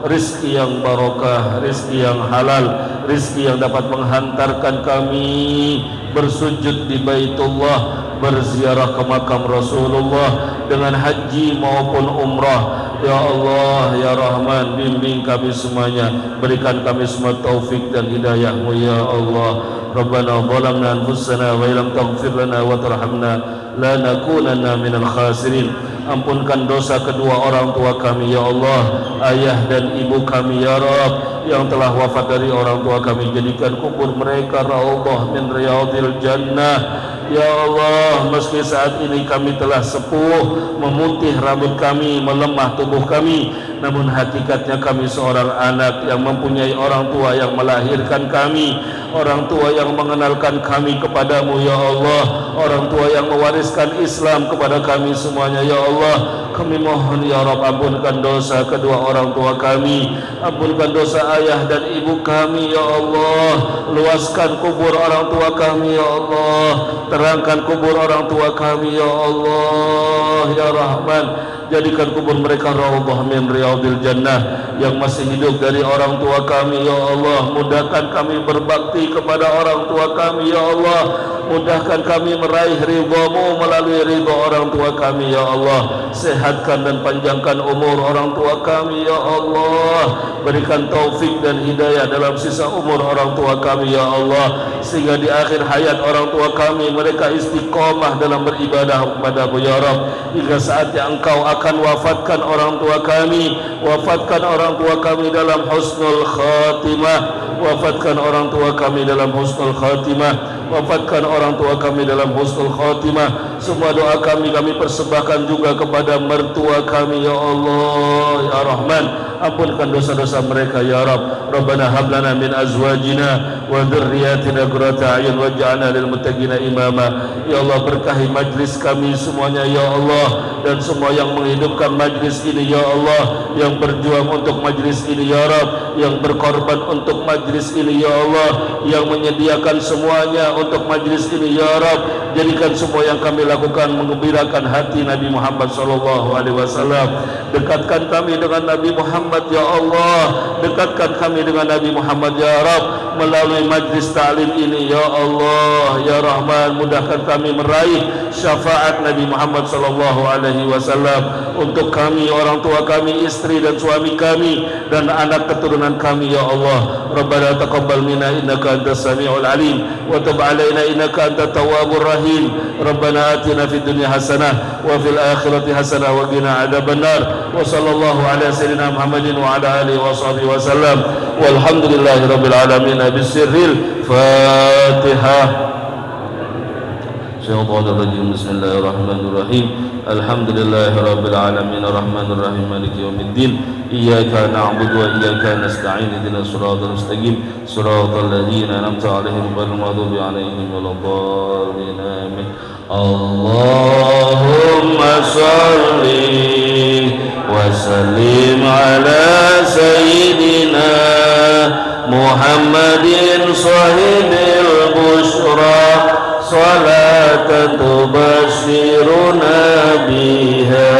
Rizki yang barokah, rizki yang halal, rizki yang dapat menghantarkan kami bersujud di Baitullah, berziarah ke makam Rasulullah dengan haji maupun umrah. Ya Allah, ya Rahman, bimbing kami semuanya, berikan kami semua taufik dan hidayah-Mu, ya Allah. Rabbana zalamna anfusana wa illam taghfir lana wa tarhamna lanakunanna minal khasirin. Ampunkan dosa kedua orang tua kami, ya Allah. Ayah dan ibu kami, ya Rabb, yang telah wafat dari orang tua kami, jadikan kubur mereka raudhah min riyadil jannah. Ya Allah, meski saat ini kami telah sepuh, memutih rambut kami, melemah tubuh kami, namun hakikatnya kami seorang anak yang mempunyai orang tua yang melahirkan kami, orang tua yang mengenalkan kami kepadamu ya Allah, orang tua yang mewariskan Islam kepada kami semuanya ya Allah. Kami mohon ya Rabb, ampunkan dosa kedua orang tua kami, ampunkan dosa ayah dan ibu kami ya Allah, luaskan kubur orang tua kami ya Allah, terangkan kubur orang tua kami ya Allah ya Rahman. Jadikan kubur mereka raudhah min riyadil jannah. Yang masih hidup dari orang tua kami ya Allah, mudahkan kami berbakti kepada orang tua kami ya Allah, mudahkan kami meraih ridha-Mu melalui ridha orang tua kami ya Allah. Sehatkan dan panjangkan umur orang tua kami ya Allah, berikan taufik dan hidayah dalam sisa umur orang tua kami ya Allah, sehingga di akhir hayat orang tua kami mereka istiqomah dalam beribadah kepada-Mu ya Rabb. Hingga saatnya Engkau akan wafatkan orang tua kami, wafatkan orang tua kami dalam husnul khatimah, wafatkan orang tua kami dalam husnul khatimah, wafatkan orang tua kami dalam husnul khatimah. Semua doa kami persembahkan juga kepada mertua kami ya Allah ya Rahman. Ampunkan dosa-dosa mereka ya Rabb. Rabbana hab lana min azwajina wa dzurriyyatina qurrata a'yun waj'alna lil muttaqina imama. Ya Allah, berkahi majlis kami semuanya ya Allah, dan semua yang menghidupkan majlis ini ya Allah, yang berjuang untuk majlis ini ya Rabb, yang berkorban untuk majlis ini ya Allah, yang menyediakan semuanya untuk majlis ini ya Rabb. Jadikan semua yang kami lakukan menggembirakan hati Nabi Muhammad sallallahu alaihi wasallam. Dekatkan kami dengan Nabi Muhammad ya Allah, dekatkan kami dengan Nabi Muhammad ya Rabb melalui majlis ta'lim ini ya Allah ya Rahman. Mudahkan kami meraih syafaat Nabi Muhammad sallallahu alaihi wasallam untuk kami, orang tua kami, istri dan suami kami, dan anak keturunan kami ya Allah. Rabbana taqabbal minna innaka antas samiul alim wa tub alaina innaka antat tawwabur rahim. Rabbana atina fid dunya hasanah wa fil akhirati hasanah wa qina adzabannar. Wa sallallahu ala sayyidina Muhammadin wa ala alihi wa sahbihi wasallam. Walhamdulillahi rabbil alamin. Bisirril Fatihah. Syaitanir rajim. Bismillahirrahmanirrahim. Alhamdulillahi rabbil alamin arrahmanir rahim maliki yaumiddin. Iyyaka na'budu wa iyyaka nasta'in. Ihdinas siratal mustaqim. Siratal ladzina an'amta 'alaihim ghairil maghdubi 'alaihim waladdallin. Amin. Allahumma shalli wa sallim ala sayyidina Muhammadin sahibil bushra salatan tubashiruna biha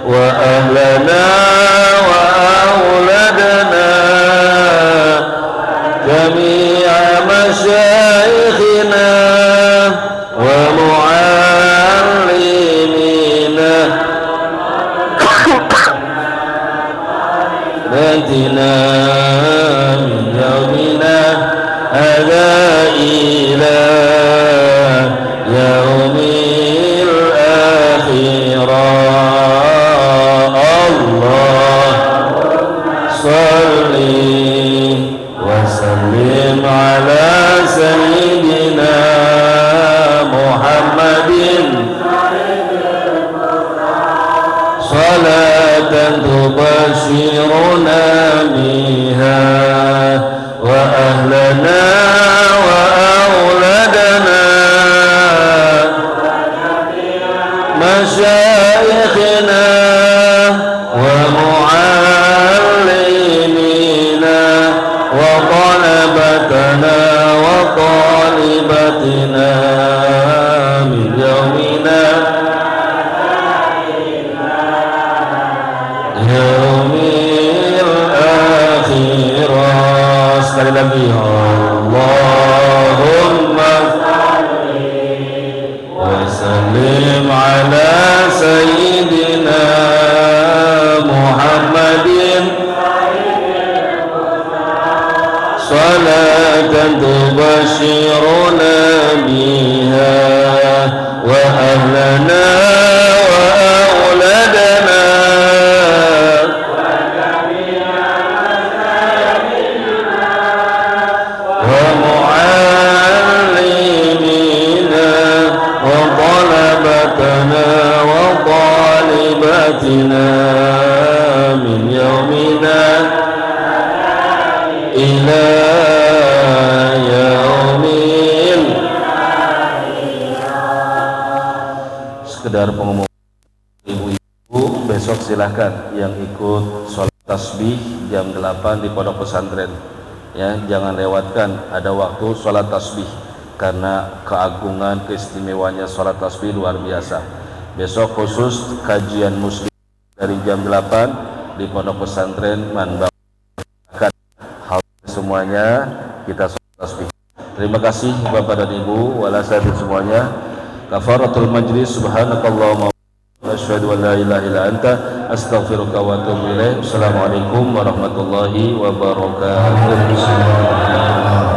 wa ahlana wa auladana jami'a masyaikhina wa muallimina batina min yaumina hadha ila yaumil akhirah. Allah salli wa sallim ala sayyidina Muhammadin salatan tubashiruna biha wa ahlana wa auladana masyaikhina wa muallimina wa talabatana wa talibatina min yaumina yaumil akhirah. Sekali lagi Allahumma wa sallim ala sayyidina Muhammadin salatan tubashiruna biha wa ahlana wa auladana wa muallimina wa talabatana wa talibatina ila yaumil. Sekedar pengumuman ibu-ibu, besok silahkan yang ikut sholat tasbih jam 8 di pondok pesantren ya, jangan lewatkan, ada waktu sholat tasbih karena keagungan keistimewanya sholat tasbih luar biasa. Besok khusus kajian muslim dari jam 8 di pondok pesantren Manbang. Semuanya kita sholat tasbih. Terima kasih Bapak dan Ibu wala sahabat semuanya. Kafaratul majlis, subhanakallahumma wa asyhadu an la ilaha illa anta astaghfiruka wa atubu ilaik. Assalamualaikum warahmatullahi wabarakatuh.